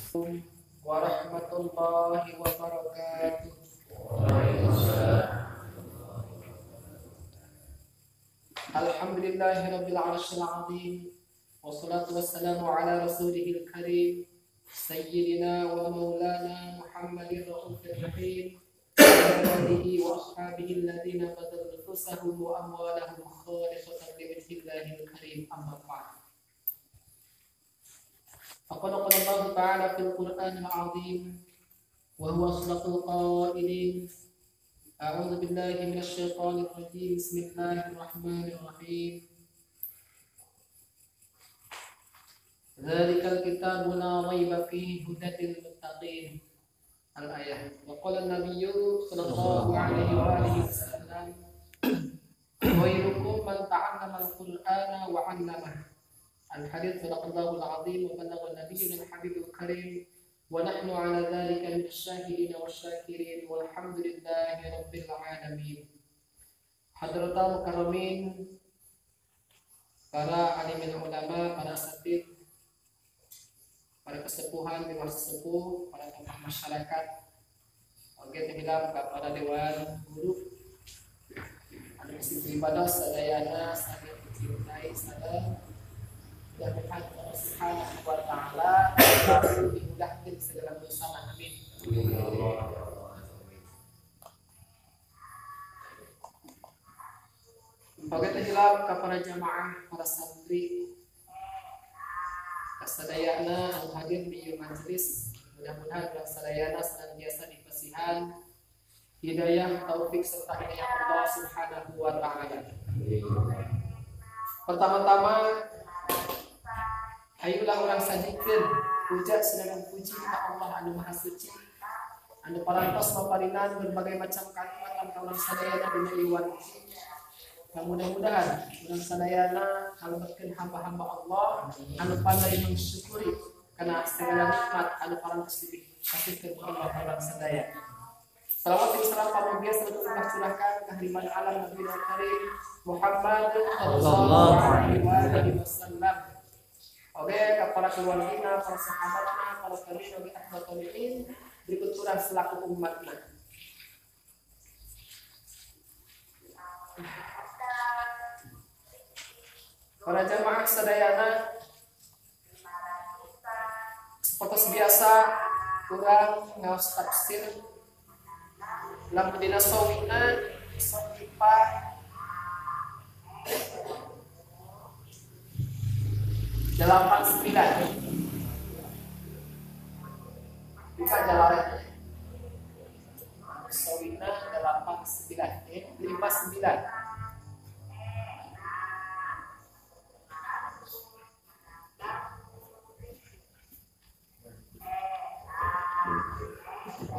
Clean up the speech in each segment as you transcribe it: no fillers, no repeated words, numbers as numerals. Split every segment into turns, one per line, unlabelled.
warahmatullahi wabarakatuh. Alhamdulillahirabbil alamin azim. Wassalatu wassalamu ala rasulihil karim sayyidina wa maulana Muhammadir raufir rahim wa alihi wa ashabihi alladhina badal nufusahum wa amwalahum khalisatan liwajhillahil karim, amma ba'd. فقد قال الله تعالى في القرآن العظيم وهو أصدق القائلين أعوذ بالله من الشيطان الرجيم بسم الله الرحمن الرحيم ذلك الكتاب لا ريب فيه هدى للمتقين الآية. وقال النبي صلى الله عليه وآله وسلم خيركم من تعلم القرآن وعلمه. الحديث صدق الله العظيم وبلغ نبينا الحبيب الكريم ونحن على ذلك من الشاهدين والشاكرين والحمد لله رب العالمين. Hadratul mukarramin, para alimin ulama, para asatid, para kesepuhan, dewan sesepuh, para tokoh masyarakat, oke terhilap para dewan guru, ada mesti ibadah sadayana, sadaya dicintai, sadaya mudah-mudahan Allah Subhanahu wa ta'ala selalu dimudahkan segala dosa. Amin. Oke terhilap para jamaah, para santri kasadayana anu hadir di majelis, mudah-mudahan kasadayana senantiasa dipasihan hidayah, taufik serta hidayah Allah Subhanahu wa ta'ala. Pertama-tama ayolah orang sajikeun puja sedang puji ka Allah anu maha suci, anu parantos paparinan berbagai macam kalimat lan orang sadayana dina liwat. Mudah-mudahan urang sadayana kalebetkeun hamba-hamba Allah anu pandai mensyukuri kana segala nikmat anu parantos dikasihkeun Allah urang sadaya. Salawat dan salam pamoga selalu curahkan ke hadirat alam Nabi Karim Muhammad sallallahu alaihi wasallam. Oke, para keluarga, para sahabatnya, para kalian oke ahbatul ilm, berikut surah selaku umatnya. Para jamaah sadayana, seperti biasa, kurang ngaos tafsir lam dina sawina sahifa 89 bisa jalan sawina 89 59.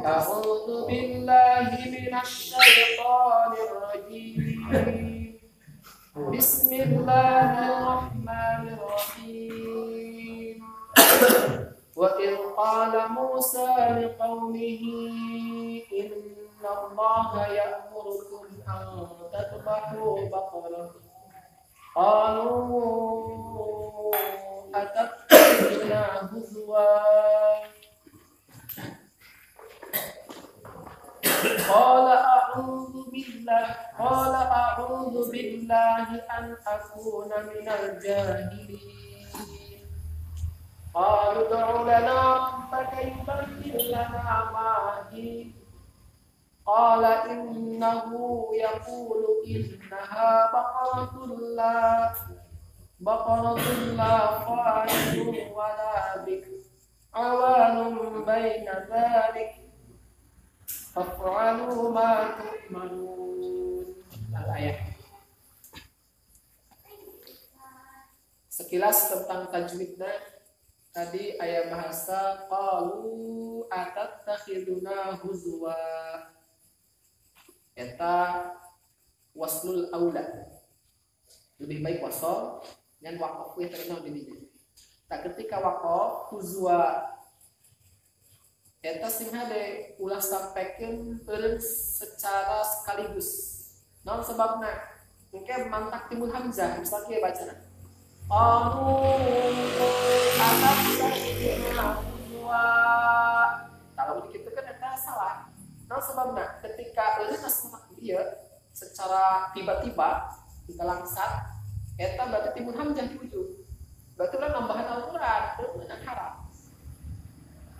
A'udzu billahi minasy syaithanir rajim. Bismillahirrahmanirrahim. Wa idh qala Musa liqaumihi innallaha ya'murukum an tadhbahu baqarah. Qalu atattakhiduna huzwa. قال أعوذ بالله أن أكون من الجاهلين. قالوا ادع لنا ربك يبين لنا ما هي. قال إنه يقول إنها بقرة لا فارض ولا بكر عوان بين ذلك fa'alu ma tu'manun. Al-ayat. Sekilas tentang tajwidnya, tadi ayat bahasa qalu atattakhiduna huzwa. Eta waslul aula. Lebih baik wasol dan waqaf we terkenal di dieu. Tak ketika waqaf huzwa eta sing hade ulah sampaikan secara sekaligus. Naon sebabna? Engke mantak timbul hamzah, misalnya kieu bacana. Qalu atattakhiduna huzwa secara tiba-tiba kita langsat eta berarti timun hamzah di ujung. Berarti ulah nambahan Al-Qur'an yang haram.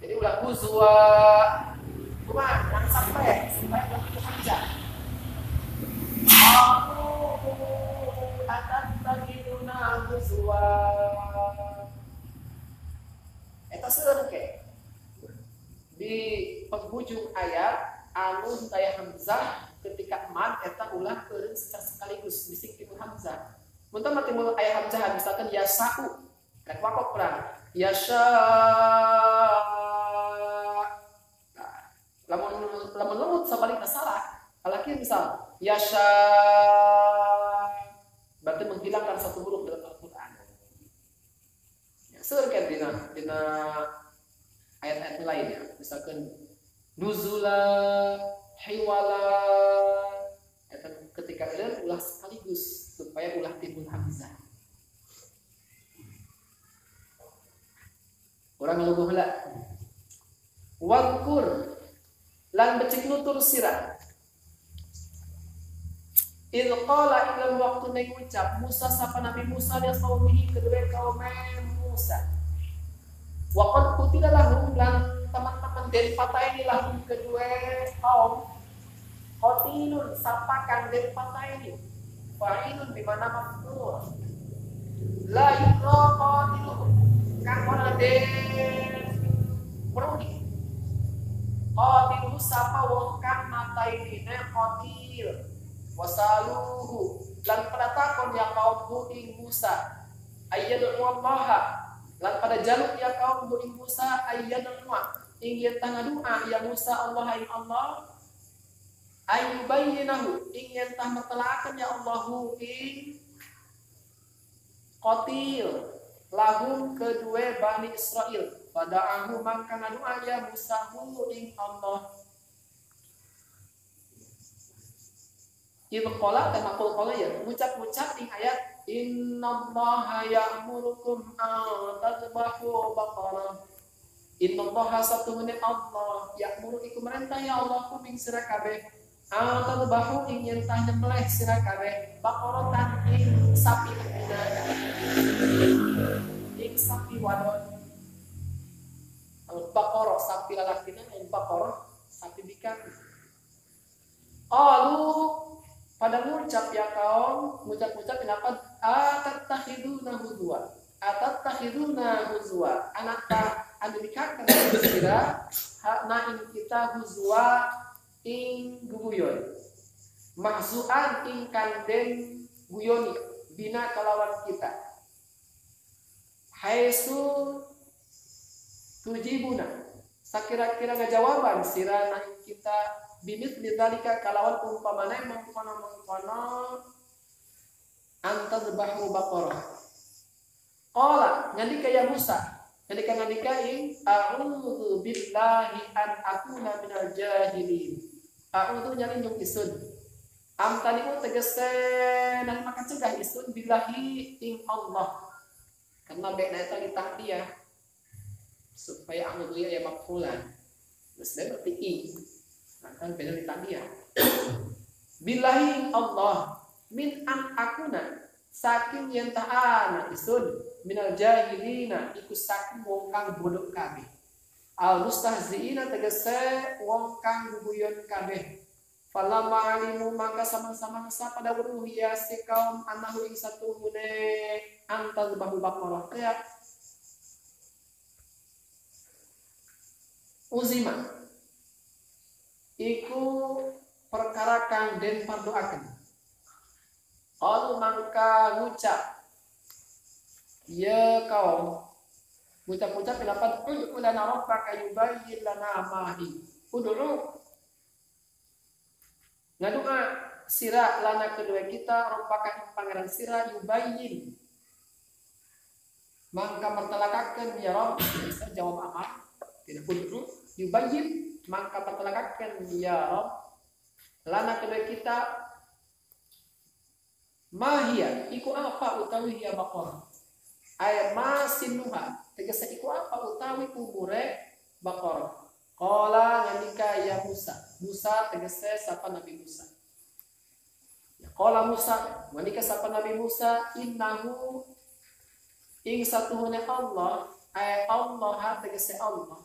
Jadi ulah huzwa cuma langsat supaya timun hamzah. Aku akan bagiduna huzwa. Eta seueur ke di penghujung ayat anu daya hamzah ketika mad eta ulah eureun secara sekaligus bisik timun hamzah. Mun teh timun aya hamzah misalkan yasau rek wakok perang yasha. Nah, lamun lemut sabalikna salah. Kalaki misal yasha berarti menghilangkan satu huruf dalam Al-Qur'an. Ya, seueur ke dina ayat-ayat lainnya, misalkan nuzula, hiwala, ketika kalian ulah sekaligus supaya ulah timbul hamzah. Orang lugu heula. Wangkur lan becik nutur sirah. Idh qala ilal waktu nek ucap Musa sapa Nabi Musa dia qaumihi kedua kaum Musa. Waqad qutila lahum lan teman-teman dari patah ini lahum kedua kaum qatilun sapakan dari patah ini fa'ilun bimana maf'ul la yuqra qatiluhum kang ora den perudi qatilu sapa wong kang mata ini qatil wasaluhu lan pada takon ya kaum ing Musa ayyadu wallaha lan pada jaluk ya kaum ing Musa ayyadun ingin tangga doa ya Musa Allah ing Allah ayyubayyinahu ingin tah metelakan ya Allahu ing qatil lahum kedua Bani Israel pada ahu maka doa ya Musa ing Allah itu qala dan maqul qala ya ucap-ucap ing ayat innallaha ya'murukum an tadhbahu baqarah. Innallaha satune Allah ya'muru iku merintah ya Allah kuming sira kabeh an tadhbahu ing yen tah nyembelih sira kabeh baqaratan ing sapi betina ing sapi wadon. Baqarah sapi lalakina ing baqarah sapi bikar. Pada ngucap ya kaum ngucap-ngucap kenapa atattakhiduna huzwa anakta anu dikatakan kira na ing kita huzwa ing guyon mahzuan ing kandeng guyoni bina kalawan kita haitsu tujibuna sakira-kira ngajawaban sira na ing kita bimit lidzalika kalawan umpamana mangkono antadbahu baqarah qala ngandika ya Musa ngandika ing a'udzu billahi an akuna minal jahilin a'udzu nyari nyung isun am talimu tegese dan maka cegah isun billahi ing Allah karena baikna eta ditahdiah supaya a'udzu ya maf'ulan terus berarti ing akan beda ditanya. Billahi Allah min an akuna saking yen ta'ana isun minal jahilina iku saking wong kang bodoh kabeh. Al mustahziina tegese wong kang guyon kabeh. Falamma alimu maka sama-sama nasa pada weruh ya si kaum anahu ing satuhune antal bahul baqarah ya uzima iku perkara kang den pardoaken. Qalu mangka ngucap ya kaum ngucap-ngucap pendapat ud'u lana rabbaka yubayyin lana ma hi. Ud'u ngadua sira lana kedua kita rabbaka ing pangeran sira yubayyin mangka mertelakakeun ya Rabb bisa jawab amar tidak ud'u yubayyin maka pertelakakan ya Rabb lana kedua kita mahia iku apa utawi ya baqarah ayat masinuha tegese iku apa utawi umure baqarah qala ngandika ya Musa tegese sapa Nabi Musa ya Qala Musa, manika sapa Nabi Musa, innahu ing satuhune Allah, Allah tegese Allah.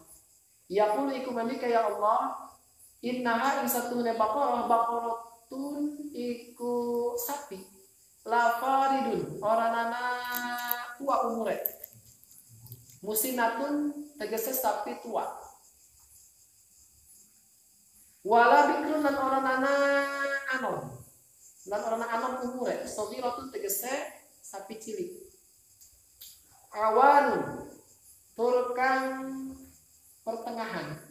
Yaqulu iku manika ya Allah, innaha ing satuhune baqaratun iku sapi. La faridun oranana tua umure. Musinatun tegese sapi tua. Wala bikrun lan oranana anon. Lan orang anom umure, sogiratun tegese sapi cilik. Awanun turkang pertengahan.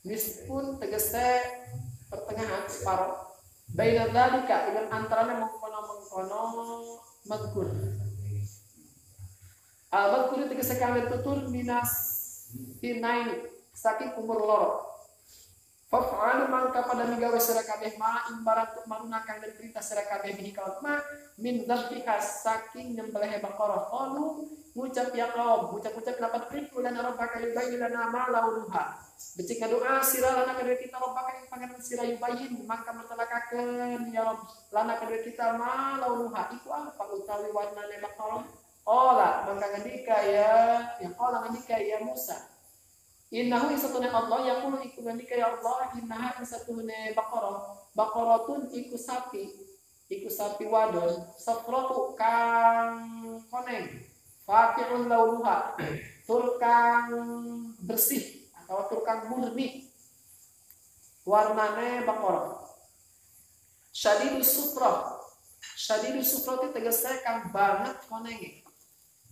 Nisfun tegese pertengahan separuh. Baina dzalika ilan antarane mengkono mangkur. Al-mangkur tegese kang tutur minas tinain saking umur loro. Fa'alu mangka pada migawe sira kabeh ma imbarat maruna kang den perintah sira kabeh bihi kaum ma min dzabika saking nyembelih baqarah qalu ngucap ya kaum ngucap-ngucap lapat priku lan rabbaka yubayyin lana ma launuha becik doa sira lana kadue kita rabbaka ing pangeran sira yubayyin mangka mertelakakeun ya rabb lana kadue kita ma launuha iku apa utawi warnane baqarah ola mangka ngendika ya Musa innahu isatune Allah yaqulu iku ngendika ya Allah innaha isatune baqaratun iku sapi wadon safratu kang koneng faqi'un launuha tur kang bersih atau tur kang murni warnane baqarah syadidus sufrah itu tegese kang banget konenge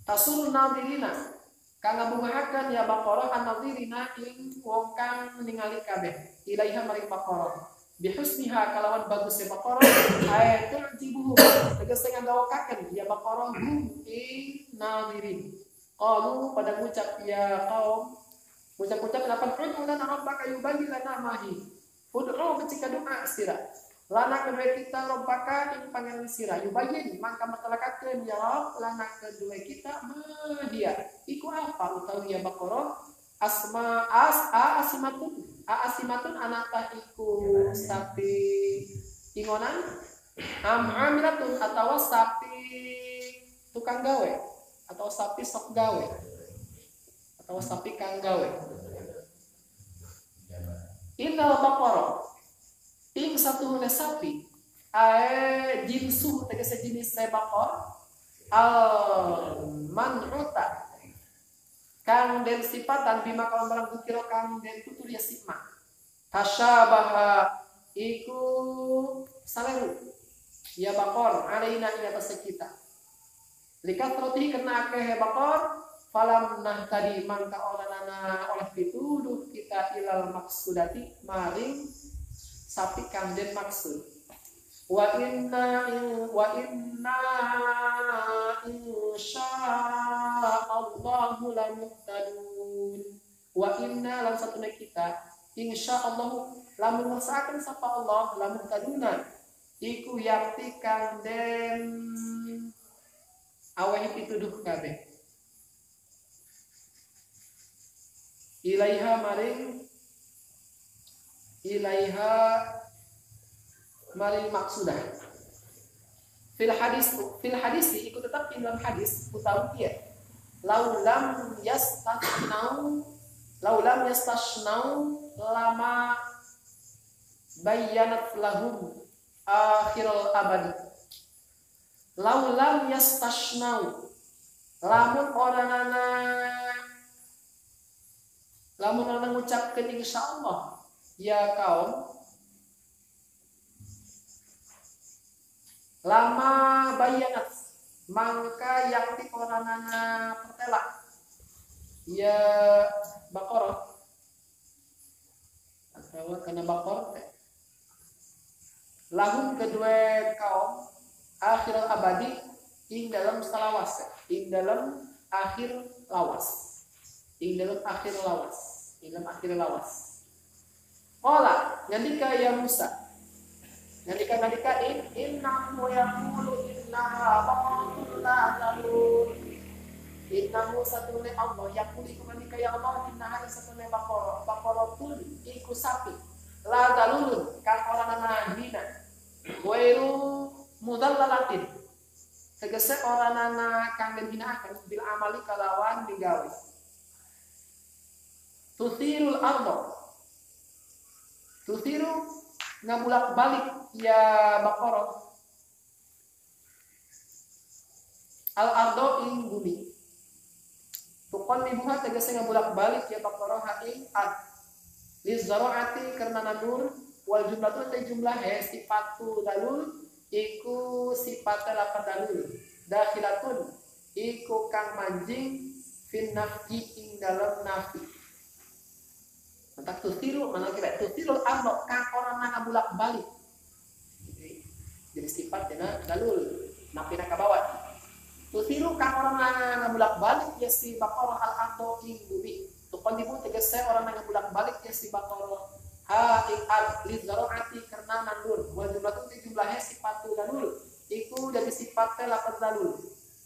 tasurun nadirina kang ngabungahaken ya baqarah an-nadhirina ing wong kang ningali kabeh ilaiha maring baqarah bihusniha kalawan bagusnya baqarah ayatul jibuhu tegese ngandawakaken ya baqarah ing nadhirin qalu pada ngucap ya kaum ngucap lapan qulna rabbaka yubayyin lana mahi ud'u ketika doa sira lana kedua kita robbaka ing pangeran sira yubayyin mangka mertelakakeun ya Rabb lana kedua kita dia iku apa utawi ya baqarah asimatun anata iku sapi ingonan amiratun atau sapi tukang gawe atau sapi sok gawe atau sapi kang gawe innal baqarah ing satu sapi jinsu tegese jenis baqarah al man'uta kang den sifatan bima kalau barang bukiro kang den tutur ya sifma tasyabaha iku saleru ya baqar alaina ing atas kita likat roti kena akeh baqar falam nahtadi mangka oleh pituduh kita ilal maksudati maring sapi kang den maksud wa inna insyaallahu lamuhtadun wa inna lan satuna kita insyaallahu lamun ngersakaken sapa Allah lamuhtaduna iku yakti kang den aweh pituduh kabeh ilaiha maring maksudah fil hadis ikut tetap dalam hadis utawi ya laulam yastashnau lama bayyanat lahum akhirul abadi laulam yastashnau lamun orang ngucapkeun insyaallah ya kaum lama bayanat mangka yakti koranana pertela ya baqarah atau kana baqarah lahum kedua kaum akhir abadi ing dalam salawas ing dalam akhir lawas Qala ngendika ya Musa ngendika innahu yaqulu innaha baqaratun la zalul innahu satune Allah yaqulu ngendika ya Allah innaha satune baqaratun iku sapi la zalul kang ora nana hina wairu mudallalatin tegese oranana kang den hinaaken bil amali kalawan digawe. Tuthirul ardo, tuthiru ngabulak balik ya Baqarah al ardo ing bumi. Tukon libuha tegese ngabulak balik ya Baqarah ing ard lizaraati karena nanur wal jumlatu te jumlah sifatu dalul iku sifatnya lapan dalul dakhilatun iku kang manjing fin nafi ing dalam nafi. Mentak tusiru mana kira tusirul ardo kang orang nang bulak balik. Jadi sifat dina dalul nafi nak kabawat. Tusiru kang orang nang bulak balik ya si Baqarah al ardo ing bumi. Tukon dibu tegese orang nang bulak balik ya si Baqarah ha ing ard lizaraati karena nandur wal jumlatu te jumlahnya sifatu dalul iku dari sifatnya lapan dalul.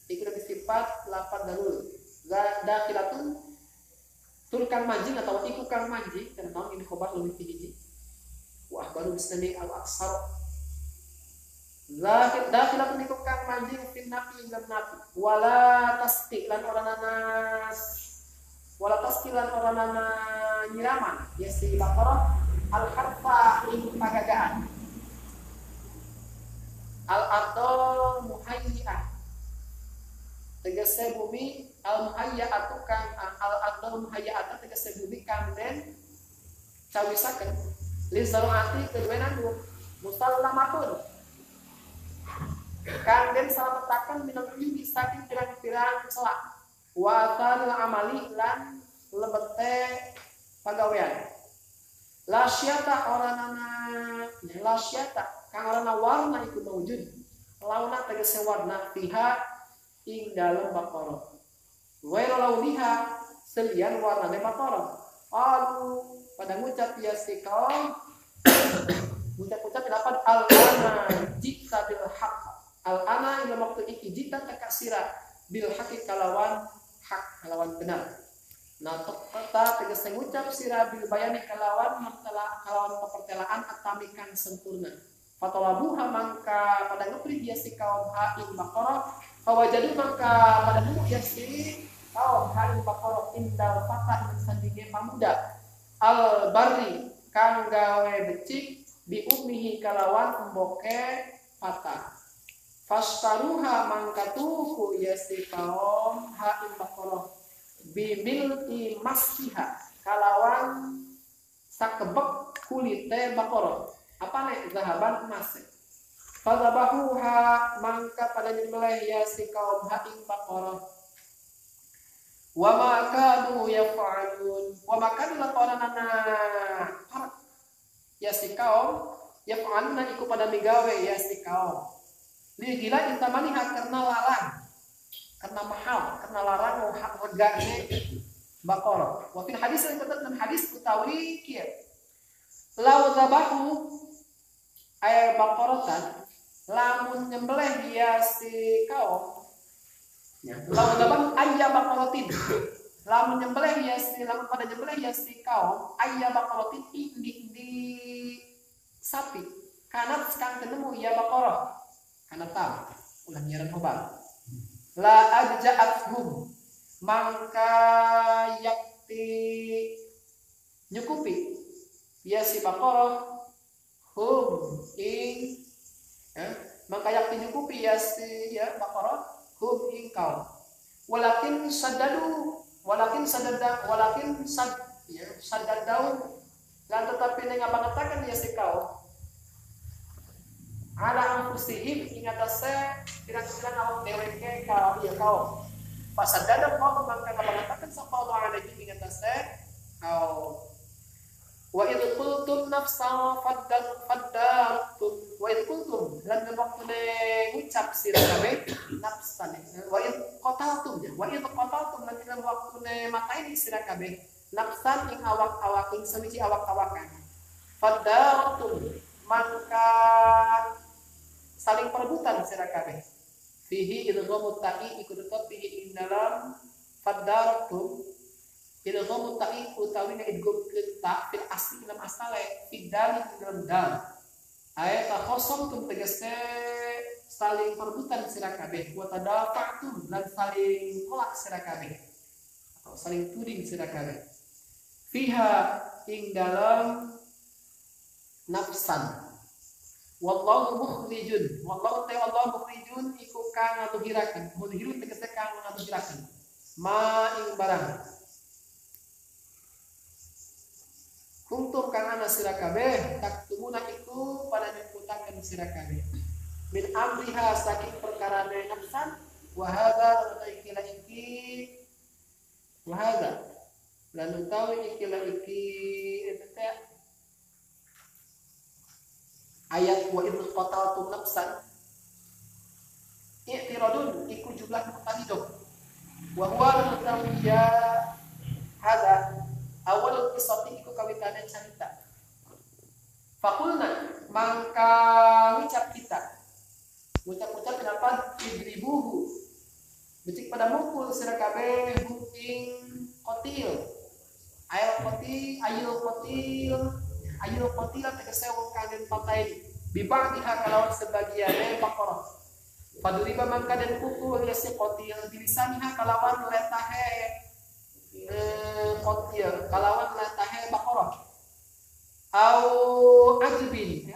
Iku dari sifat lapan dalul. Dakhilatun tul kang manjing atau iku kang manjing karena ini khobar lebih tinggi. Wah baru mustami al aksar. Dakhilatun iku kang manjing fin nafi ing nafi. Wala tasqilan orang nana nyiraman ya si Baqarah al harfa ing pagagaan. Al ardo muhayyiyah tegese bumi al muhayyatu kang al ardo muhayyatu tegese bumi kang den cawisaken li zarati kedue nandur musallamatun kang den salametaken minal uyubi saking pirang-pirang celak wa tanil amali lan lebete pagawean. Lasyata oranana lasyata kang orana warna iku maujud launa tegese warna fiha ing dalam Baqarah. Waira launiha selian warnane Baqarah. Alu pada ngucap ya si kaum ngucap dapat al-ana jita bil haq. Al-ana ila waktu iki jita takasira bil haqi kalawan hak kalawan benar. Nah tata tegese ngucap sira bil bayani kalawan pepertelaan atamikan sempurna. Fatalabuha mangka pada ngepri dia si kaum ha ing Baqarah fawajadu mangka pada nemu dia si kaum ha ing Baqarah indal fatah sandinge pamuda al barri kang gawe becik bi ummihi kalawan emboke patah. Fastaruha mangka tuku ya si kaum ha ing Baqarah bimilti masfiha kalawan sakebek kulite Baqarah apa nek zahaban emas. Fadzabahuha mangka pada nyembelih ya si kaum ha ing Baqarah wa ma kanu yaf'alun wa ma kanu latanana parak ya si kaum yaf'aluna iku pada migawe ya si kaum li gila intamaniha karena larang karena mahal karena larang hak regane Baqarah. Wa fil hadis yang dalam hadis utawi kieu lau zabahu ay Baqaratan lamun nyembelih dia si kaum ya lau zabahu ayya Baqaratin lamun nyembelih dia si lamun pada nyembelih dia si kaum ayya Baqaratin di sapi kanat kang ketemu ya Baqarah kana tahu ulah nyeran hobal la ajja'athum mangka yakti nyukupi ya si Baqarah hum ing mangka yakti nyukupi ya si ya Baqarah hum ing kaum walakin sadadau lan tetapi ngapangataken ya si kaum ala anfusihim ingatase pirang-pirang awak dheweke kaum ya kaum pasadada mau mangka ngapangataken sapa Allah alaihi ingatase kaum wa idh qultum nafsan faddartum wa idh qultum lan waktune ngucap sira kabeh nafsan wa idh qataltum lan waktune mataini sira kabeh nafsan ing awak-awak ing samiji awak-awakan faddartum mangka saling perebutan sira kabeh fihi idghamut ta'i iku tetep fihi ing dalam faddartum idghamut ta'i utawi nek idgham ta fil asli dalam asale fidal dalam dal ayat khosam tum tegese saling perebutan sira kabeh, wa tadafa'tum lan saling tolak sira kabeh atau saling tuding sira kabeh. Fiha ing dalam nafsan. Wallahu mukhrijun, wallahu ta'ala mukhrijun iku kang ngaduhiraken, mudhirun tegese kang ngaduhiraken. Ma ing barang. Kuntum kang ana sira kabeh taktumuna iku pada nyebutaken sira kabeh. Min amriha saking perkara nafsan wa hadza utaikila iki wa hadza lan utawi ikila iki eta ayat wa idz qataltum nafsan i'tiradun iku jumlah mutadidun wa huwa utawi ya hadza awal kisati iku kawitane cerita. Fakulna mangka ucap kita. Ucap-ucap kenapa idribuhu. Becik pada mukul sira kabeh ing qatil. Ayul qatil tegese wong kaden patai. Bibang diha kalawan sebagiane Baqarah. Paduriba mangka den pukul ya si qatil bilisaniha kalawan letahe qatil kalawan latahe Baqarah au ajbi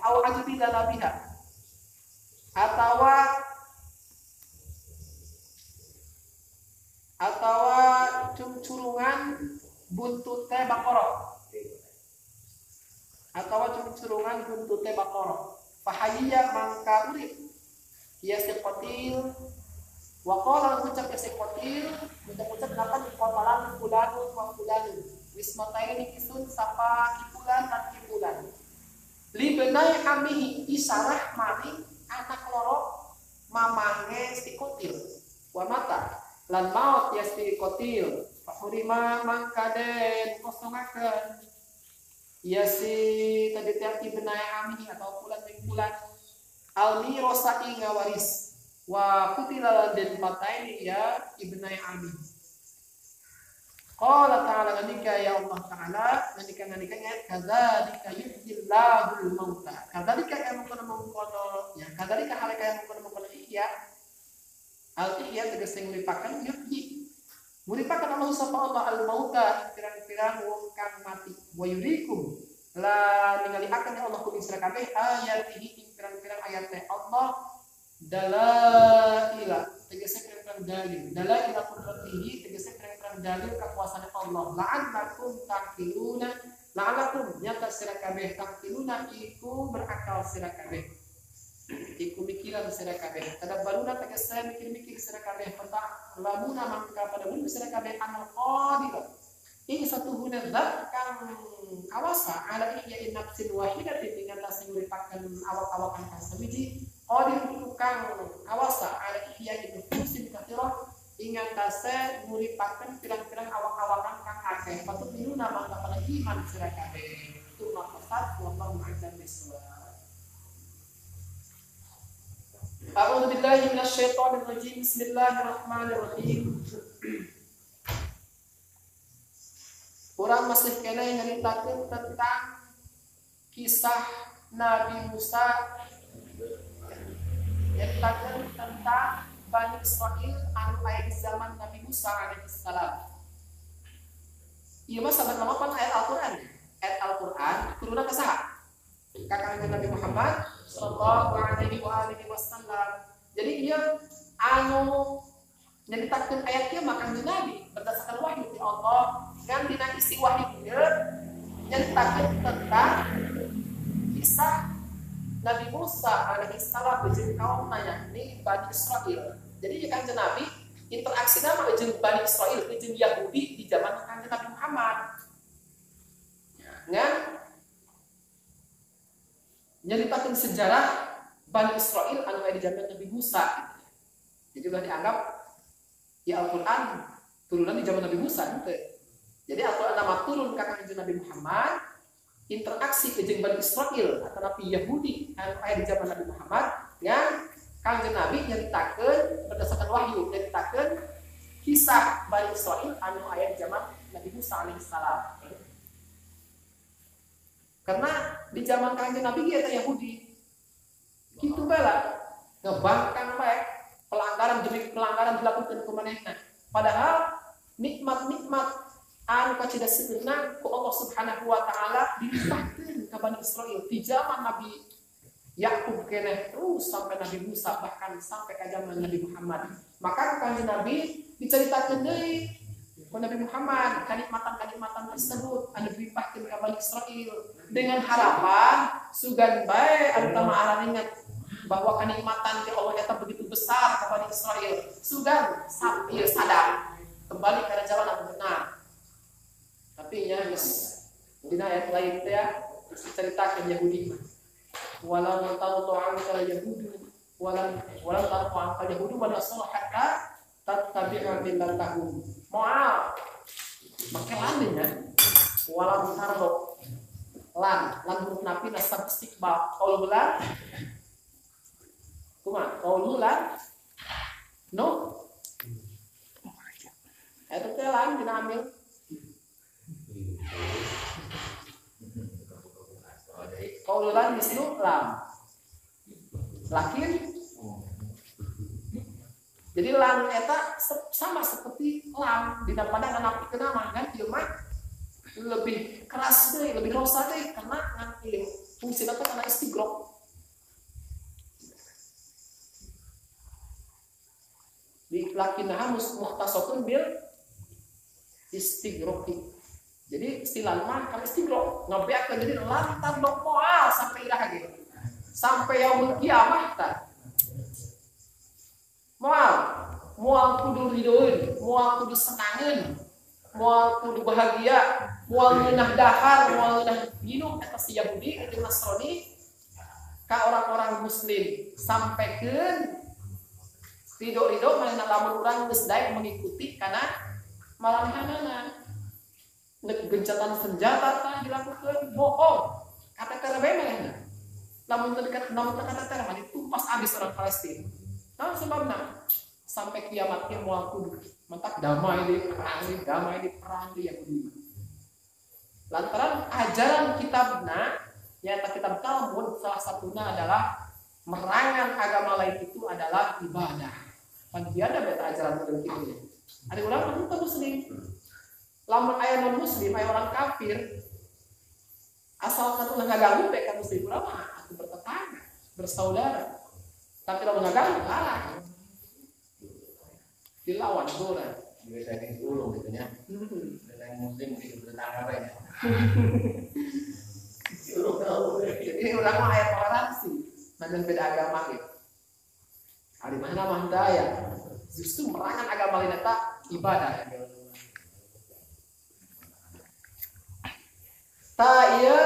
dalabiha atawa curungan buntute Baqarah fahayya mangka urip ya si qatil wa qala ucap si qatil ucap kenapa di kotalan fulanun wa fulanun wismataini kisun sapa kipulan dan kipulan li benai amihi isarah maring anak loro mamange si qatil wa mata lan maut ya si qatil fahurima mangkaden kosongaken ya si tadi tiap benai amihi atau pulan almi rosa'i ngawaris wa kutila dan pataini ya ibnai Ami. Qala ta'ala nanika ya Allah ta'ala nanika ayat kadzalika yuhyillahul mauta. Kadzalika yang mengkono ya kadzalika halika yang mengkono ihya. Al ihya tegese nguripaken yuhyi. Nguripaken Allah subhanahu wa ta'ala al mauta pirang-pirang wong kang mati. Wa yurikum la ningali akan ya Allah kuwi sira kabeh ayatihi pirang-pirang ayat Allah dalaila tegese perang dalil dalaila qudratihi tegese perang dalil kekuasaan Allah la'allakum nyata sira kabeh taqiluna iku berakal sira kabeh iku mikiran sira kabeh tadabbaruna tegese mikir-mikir sira kabeh penta lamuna mangka pada mun sira kabeh anal qadir ing satuhuna zat kang kawasa ala ihya nafsin wahidatin ing atas nguripaken awak-awakan kang sawiji qadir iku kang kawasa ala ihya nafsin kathira ing atase nguripaken pirang-pirang awak-awakan kang akeh patut diruna mangka pada iman sira kabeh itu maqsad wallahu a'lam bissawab. A'udzu billahi minasy syaithanir rajim. Bismillahirrahmanirrahim. Orang masih kena nyeritakan tentang kisah Nabi Musa, nyeritakan tentang Bani Israil anu aya di zaman Nabi Musa alaihissalam. Ieu mah sahabat apa ayat Al-Qur'an? Ayat Al-Qur'an turunna ka saha? Ka kanjeng Nabi Muhammad sallallahu alaihi wasallam. Jadi ieu anu nyeritakan ayat ieu mah kanjeng Nabi berdasarkan wahyu dari Allah. Kan dina isi wahyu nyeritakan tentang kisah Nabi Musa alaihissalam jeung kaumna yakni Bani Israil. Jadi kanjeng Nabi interaksi sama jeung Bani Israil jeung Yahudi di zaman kanjeng Nabi Muhammad. Ngan nyeritakan sejarah Bani Israil anu aya di zaman Nabi Musa. Jadi udah dianggap ya Al-Qur'an turunan di zaman Nabi Musa gitu. Jadi Al-Qur'an nama turun ke kanjeng Nabi Muhammad, interaksi ke jeung Bani Israil atau Nabi Yahudi anu aya di zaman Nabi Muhammad yang kanjeng Nabi nyeritakeun berdasarkan wahyu nyeritakeun kisah Bani Israil anu aya di zaman Nabi Musa alaihissalam. Karena di zaman kanjeng Nabi eta Yahudi kitu bala ngebangkang baik pelanggaran demi pelanggaran dilakukan kemanehna. Padahal nikmat-nikmat anu kacida seunna ku Allah Subhanahu wa taala dilimpahkeun ka Bani Israil di zaman Nabi Yakub keneh terus sampai Nabi Musa bahkan sampai ke zaman Nabi Muhammad. Maka kanjeng Nabi diceritakeun deui ku Nabi Muhammad kanikmatan-kanikmatan tersebut anu dilimpahkeun ka Bani Israil dengan harapan sugan bae anu tamaah ingat bahwa kenikmatan di Allah eta begitu besar ka Bani Israil. Sugan sambil sadar kembali ke jalan yang benar. Tapi ya yes, dina ayat lain teh diceritakeun Yahudi mah. Walau ta'tu anka yahudu walam ta'tu anka yahudu wa nasara hatta tattabi'a millatahum. Moal make lannya walam tardo lan huruf napi nasab istiqbal qaululan kumaha qaululan no eta teh lain dina amil qaululan mislu lam lakin jadi lam eta sama seperti lam dina padang anak kenama kan ieu mah lebih keras deui lebih rosa deui karena ngan ieu fungsina teh kana istigrok di lakinah muhtasatun bil istigroki. Jadi istilah mah kan istigrok ngabeakeun jadi lantar dok moal sampai iraha gitu. Sampai yaumul kiamah tah. Moal kudu ridoeun, moal kudu senangeun, moal kudu bahagia, moal ngeunah dahar, moal ngeunah minum eta si Yahudi eta Nasrani ka orang-orang muslim sampaikeun ridho manehna lamun urang geus daek mengikuti kana malanghanana. Gencatan senjata tah dilakukan bohong kata bae manehna lamun dekat namun kata mah ditumpas habis orang Palestina. Nah sebabna sampai kiamat ge moal kudu mentak damai di perang di Yahudi. Lantaran ajaran kitabna nyata kitab Talmud salah satunya adalah merangan agama lain itu adalah ibadah. Pan biada beta ajaran model kitu. Ada urang mah muslim lamun aya non muslim aya orang kafir asal satu ngaganggu bae ka muslim urang mah atuh bertetangga bersaudara tapi lamun ngaganggu kalah dilawan bola biasa di ulung gitu nya dengan muslim itu bertetangga bae jadi urang mah aya toleransi namun beda agama gitu ari mana mah daya justru merangan agama lain eta ibadah. Ta ieu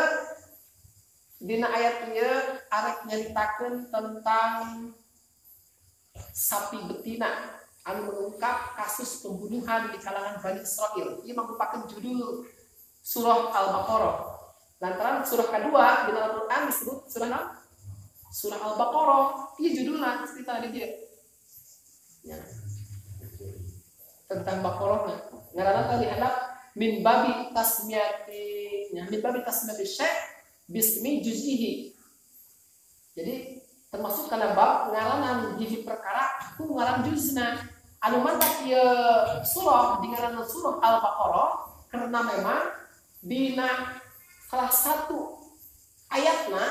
dina ayat ieu arek nyaritakeun tentang sapi betina anu mengungkap kasus pembunuhan di kalangan Bani Israil. Ieu merupakan judul surah Al-Baqarah. Lantaran surah kedua di dalam Al-Qur'an disebut surah Al-Baqarah. Ieu judulna cerita di dieu. Ya. Tentang Baqarah ngaranna tadi hadap min babi tasmiyati syekh bismi juz'ihi. Jadi termasuk karena bab ngaranan hiji perkara ku ngaran juzna anu mantak ieu surah di ngaran surah Al-Baqarah karena memang dina salah satu ayatna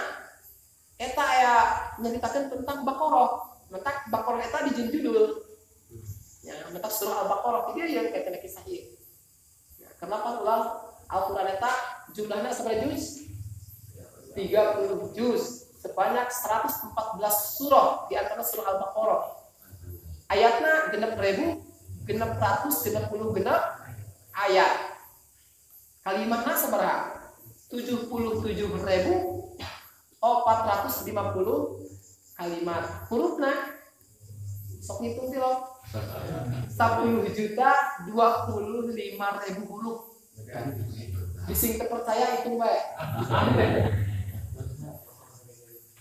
eta aya nyaritakeun tentang Baqarah. Mantak Baqarah eta dijieun judul ya mantak surah Al-Baqarah dia yang kaitana kisah ieu. Kenapa ulang Al-Quran eta jumlahnya seberapa juz? 30 juz sebanyak 114 surah di antara surah Al-Baqarah. Ayatnya 6.660 ayat. Kalimatnya seberapa? 77.450 kalimat. Hurufnya sok ngitung sih loh. 10.025.000 huruf. Bising terpercaya itu baik.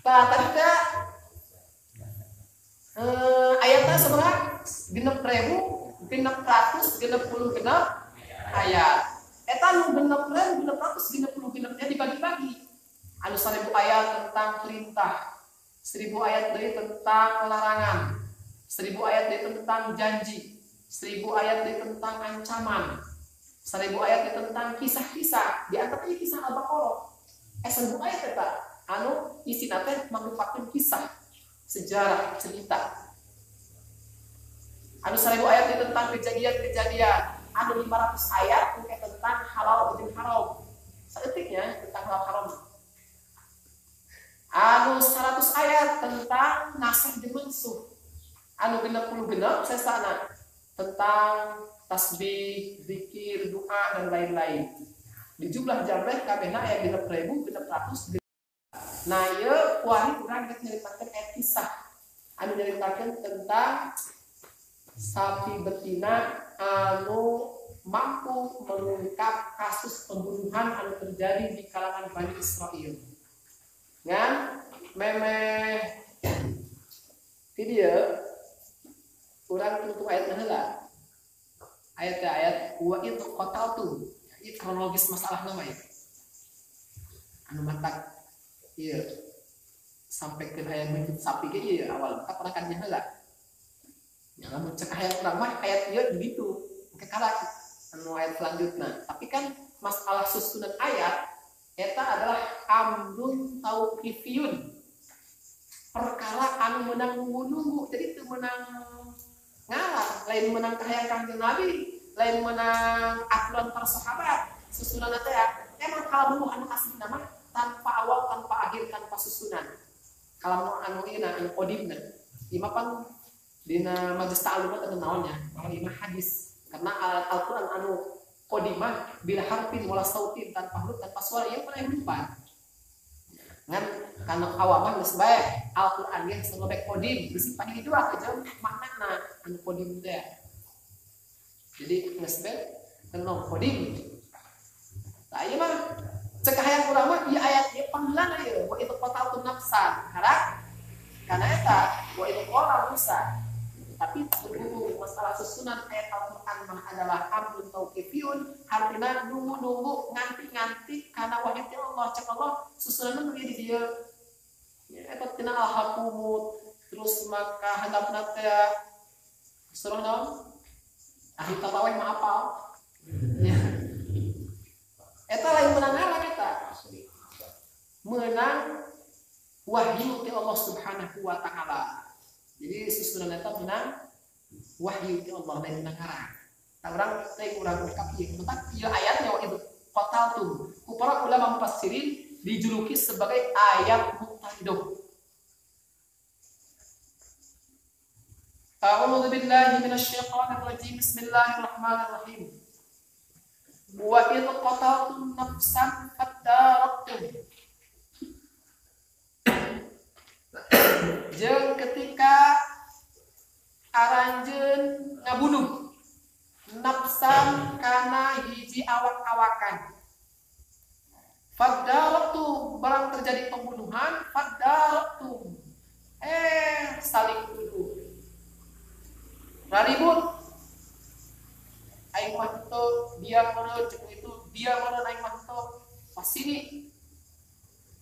Nah, tadi ayatnya seberapa? 6.660 ayat. Eta nu 6.660 dibagi-bagi. Anu 1000 ayat tentang perintah, 1000 ayat dari tentang larangan, 1000 ayat dari tentang janji, 1000 ayat dari tentang ancaman, 1000 ayat dari tentang kisah-kisah, di antaranya kisah Al-Baqarah. 1000 ayat eta anu isi nate mangrupakeun kisah, sejarah, cerita. Anu 1000 ayat dari tentang kejadian-kejadian, anu 500 ayat tentang halal dan haram. Saeutiknya tentang halal haram. Anu 100 ayat tentang nasih jeung mansuh. Anu 60 sesana tentang tasbih, zikir, doa dan lain-lain. Di jumlah jamreh kabehna aya 6.600. Nah, ieu kuari urang geus nyaritakeun ayat kisah. Anu nyaritakeun tentang sapi betina anu mampu mengungkap kasus pembunuhan anu terjadi di kalangan Bani Israil. Ngan memeh ti dieu urang tutup ayat heula. Ayat wa id qataltu. Ieu kronologis masalah nama ya. Anu matak ieu sampai ke ayat menyebut sapi ge ieu awal maka perakannya heula. Ya lamun cek ayat urang mah ayat ieu begitu. Oke kalah anu ayat selanjutnya. Tapi kan masalah susunan ayat eta adalah amrun tauqifiyun. Perkara anu menang nunggu-nunggu. Jadi itu menang ngalah, lain menang kahayang Kangjeng Nabi, lain menang aturan para sahabat. Susunan teh ya emang kalau anu asli nama tanpa awal, tanpa akhir, tanpa susunan. Kalau anu ieu anu qodimna. Ima pan dina majelis ta'allum teh naonnya? Kalau ima hadis. Karena Al-Qur'an anu qodimah bila harfin wala sautin tanpa huruf tanpa suara ieu pernah lupa. Ngan kana awamah geus bae Al-Qur'an ge geus lobek qodim disimpan di dua aja maknana anu qodim teh. Jadi geus bae tenong qodim. Tah ieu mah cek hayang urang mah ieu ayat ieu panggilan ieu wa itu qataltu nafsan. Karena kana eta wa itu qala Musa. Tapi berhubung masalah susunan ayat Al-Quran adalah amrun tauqifiyun, artinya nunggu-nunggu nganti-nganti karena wahyu Allah cek Allah susunan nu di dia ya eta tina al-hakumut terus maka handapna teh surah naon ahli tabaweh mah apa ya eta lain menang eta menang wahyu ti Allah Subhanahu wa taala. Jadi susunan eta menang wahyu ti Allah lain menang arah. Tah urang teh urang ungkap ieu mentak ieu ayatnya wa id qataltum. Ku para ulama mufassirin dijuluki sebagai ayat muqtadidah. A'udzu billahi minasy syaithanir rajim. Bismillahirrahmanirrahim. Wa id qataltum nafsan fadarabtum. Jeung ketika aranjeun ngabunuh nafsan kana hiji awak-awakan. Fadarabtu barang terjadi pembunuhan, fadarabtu saling tuduh. Raribut. Aing mah itu dia meureun jeung itu dia meureun aing mah itu pas sini.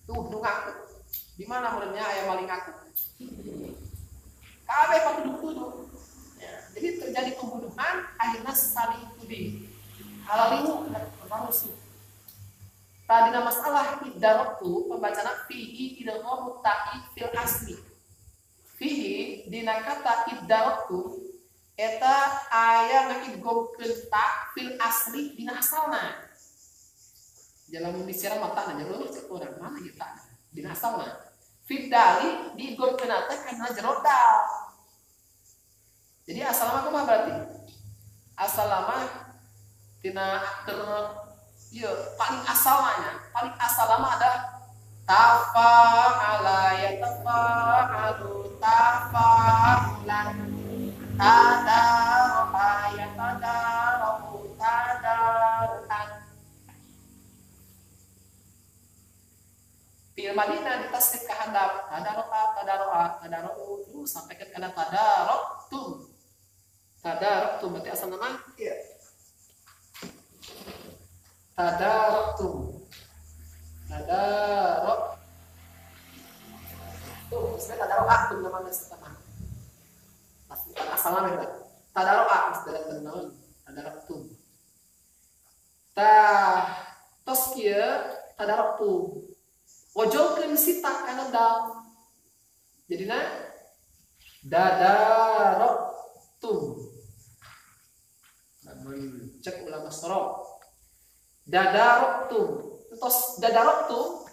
Tuh nu ngaku. Di mana meureunnya aya maling aku. Kabeh patuduh-tuduh. Ya, jadi terjadi pembunuhan, akhirnya saling tuding. Halalimu dan rusuh. Tadina masalah iddaratu pembacaan fihi idghamu ta'i fil asli. Fihi dina kata iddaratu eta aya ngidghamkeun ta fil asli dina asalna. Jalan disiram mata na jero cek urang mana ieu ta dina asalna. Fidali diidghamkeun teh kana jero dal. Jadi asal lama kumaha berarti? Asal lama tina ieu paling asalnya, paling asal lama adalah tafa'ala yatafa'alu tafa'ulan tadara'a yatadarahu tadaru'an. Fil Madinah ditasrif ke handap tadaro'a terus sampai ke kana tadaroktum berarti asal nama iya tadarok tuh sebentar naon setengah. Asalna mah tadaroa istilah naon tadaraktum. Tos kieu tadaraktum. Wojolkeun sita kana dal. Jadina dadaraktum. Namun cek ulama sorok. Dadaraktum. Tos dadaraktum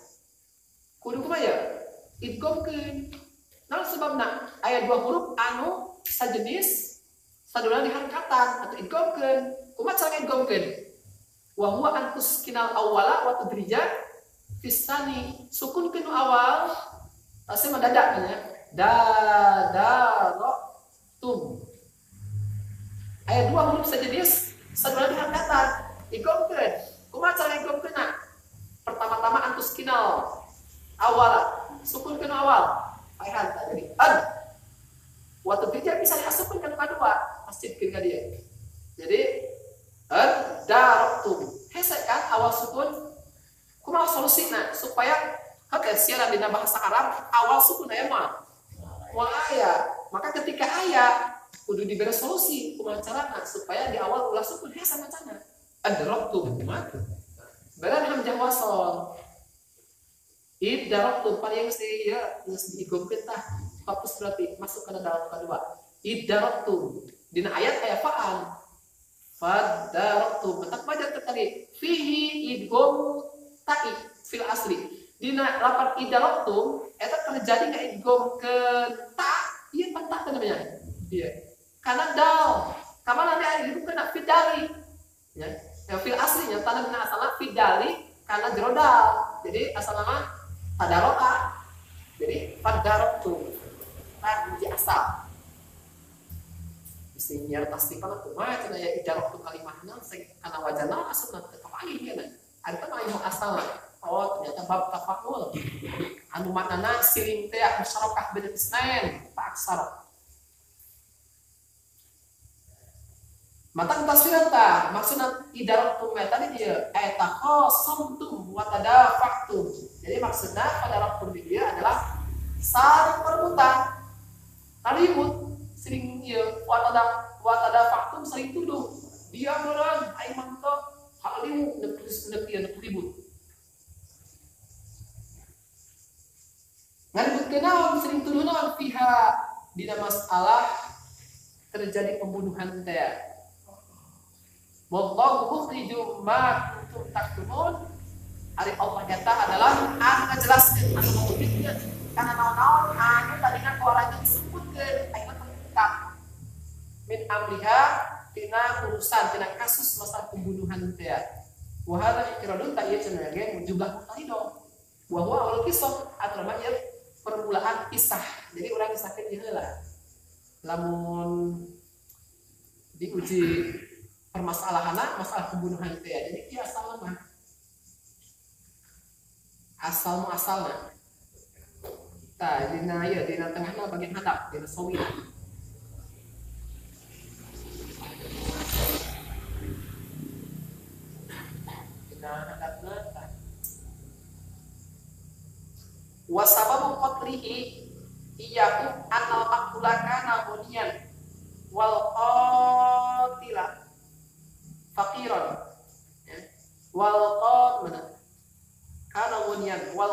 kudu kumaha idghamkeun. Naon sebabna? Aya dua huruf anu sajenis sadurna diharkatan atau idghamkeun. Kumaha cara idghamkeun? Wa huwa an tuskinal awwala wa tudrija fisani. Sukunkeun awal asa mendadak nya. Dadaraktum. Aya dua huruf sajenis sadurna diharkatan idghamkeun. Kumaha cara idghamkeunna? Pertama-tama an tuskinal awal, sukunkeun awal. Ayat tadi an. Waktu kerja bisa diasupkan ke kedua, masjidkeun ka dia. Jadi an darabtum. Hese kan awal sukun. Kumaha solusina supaya hake siaran dina bahasa Arab awal sukun aya mah. Moal aya. Maka ketika aya kudu diberi solusi kumaha carana supaya di awal ulah sukun hese macana. Adrabtum kumaha? Baran hamzah wasal. Iddarabtum paling mesti ya mesti digomkeun tah. Fokus berarti masuk ke dalam kedua. Iddarabtum. Dina ayat aya fa'al. Fadarabtum. Matak baca tadi. Fihi idgham ta'i fil asli. Dina lapan iddarabtum eta terjadi ka idgham ke ta. Ieu pantak namanya. Dia. Karena dal. Kamana dia itu kena fidali. Ya. Yang fil aslinya tanda dina asalna fidali karena jero dal. Jadi asal nama tadaroka. Jadi fadarabtum. Uji asal. Mesti nyiar pasti kalau kumaha cenah ya ijaratu kalimahna kana wajana asalna teu kapanggih dia. Ari teh mah asal. Oh, ternyata bab tafa'ul. Anu maknana siling teh musyarakah bain isnain, tak aksar. Matang taswiran tah maksudna idaratu tadi dia eta khasamtum wa tadafa'tum. Jadi maksudnya pada raptur dia adalah saling perebutan. Ribut sering ieu wa tadafa'tum saling tuduh. Dia meureun aing mantap hal liu neuk ribut. Ngaribut kenaon sering tuduh naon pihak dina masalah terjadi pembunuhan teh. Wallahu mukhrijum ma kuntum taktumun. Ari Allah nyata adalah anu ngajelaskeun anu mewujudkeun kana naon-naon anu tadina ku orang disebutkeun aya terungkap min amriha tina urusan tina kasus masalah pembunuhan teh. Wa hadza ikradun ta ieu cenah ge jumlah mutalido. Wa huwa awal kisah atau namanya permulaan kisah. Jadi urang kisahkeun ieu heula. Lamun diuji permasalahanna masalah pembunuhan teh. Jadi dia asal mah asalna tah dina ieu dina tengahna bagian hadap dina sawi. Dina hadapna tah wa sababu qatlihi iyyahu anal maqtulaka nabuniyan wal qatila faqiran wal qatila kana muniyan wal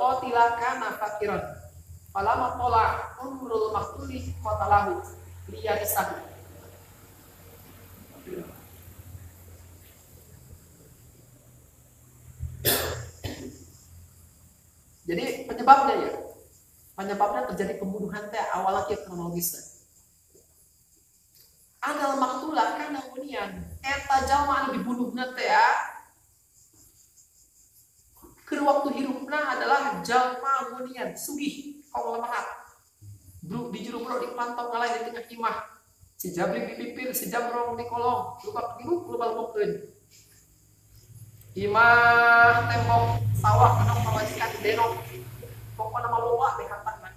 qatila kana faqiran falama qala umrul maqtuli qatalahu liyarisahu. Jadi penyebabnya terjadi pembunuhan teh awalnya kronologisnya adal maktula kana unian eta jalma anu dibunuhna teh keur waktu hirupna adalah jalma unian sugih kaum lemahat di juru bro dipantau ngalih di tengah imah si jabrik dipipir si jamrong di kolong lupa hirup lupa lupakeun imah tembok sawah kana mawajikan denok pokona maloa deh hartana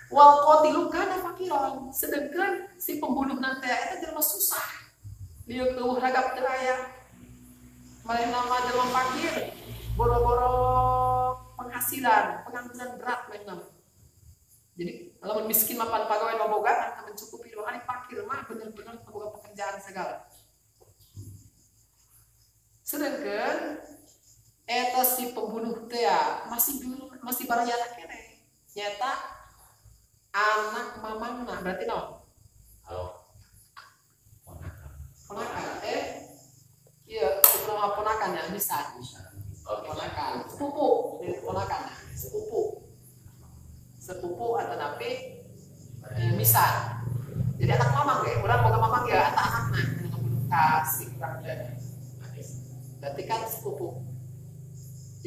wal qatilu kana fakiran sedengkeun si pembunuh nanti eta jelema susah lieu teueuh ragap teu aya manehna mah jelema fakir boro-boro penghasilan, pengangguran berat memang. Jadi kalau miskin mapan pegawai boga kan mencukupi doa ini pakir mah bener-bener boga pekerjaan segala. Sedangkan eta si pembunuh teh masih barayana kene. Nyata anak mamangna berarti naon? Ponakan. Iya, ponakan ya bisa. Ponakan, sepupu, ponakan, sepupu atau napi misal. Jadi anak mamang ya, orang boga mamang ya, anak-anak kasih kurang dari. Berarti kan sepupu.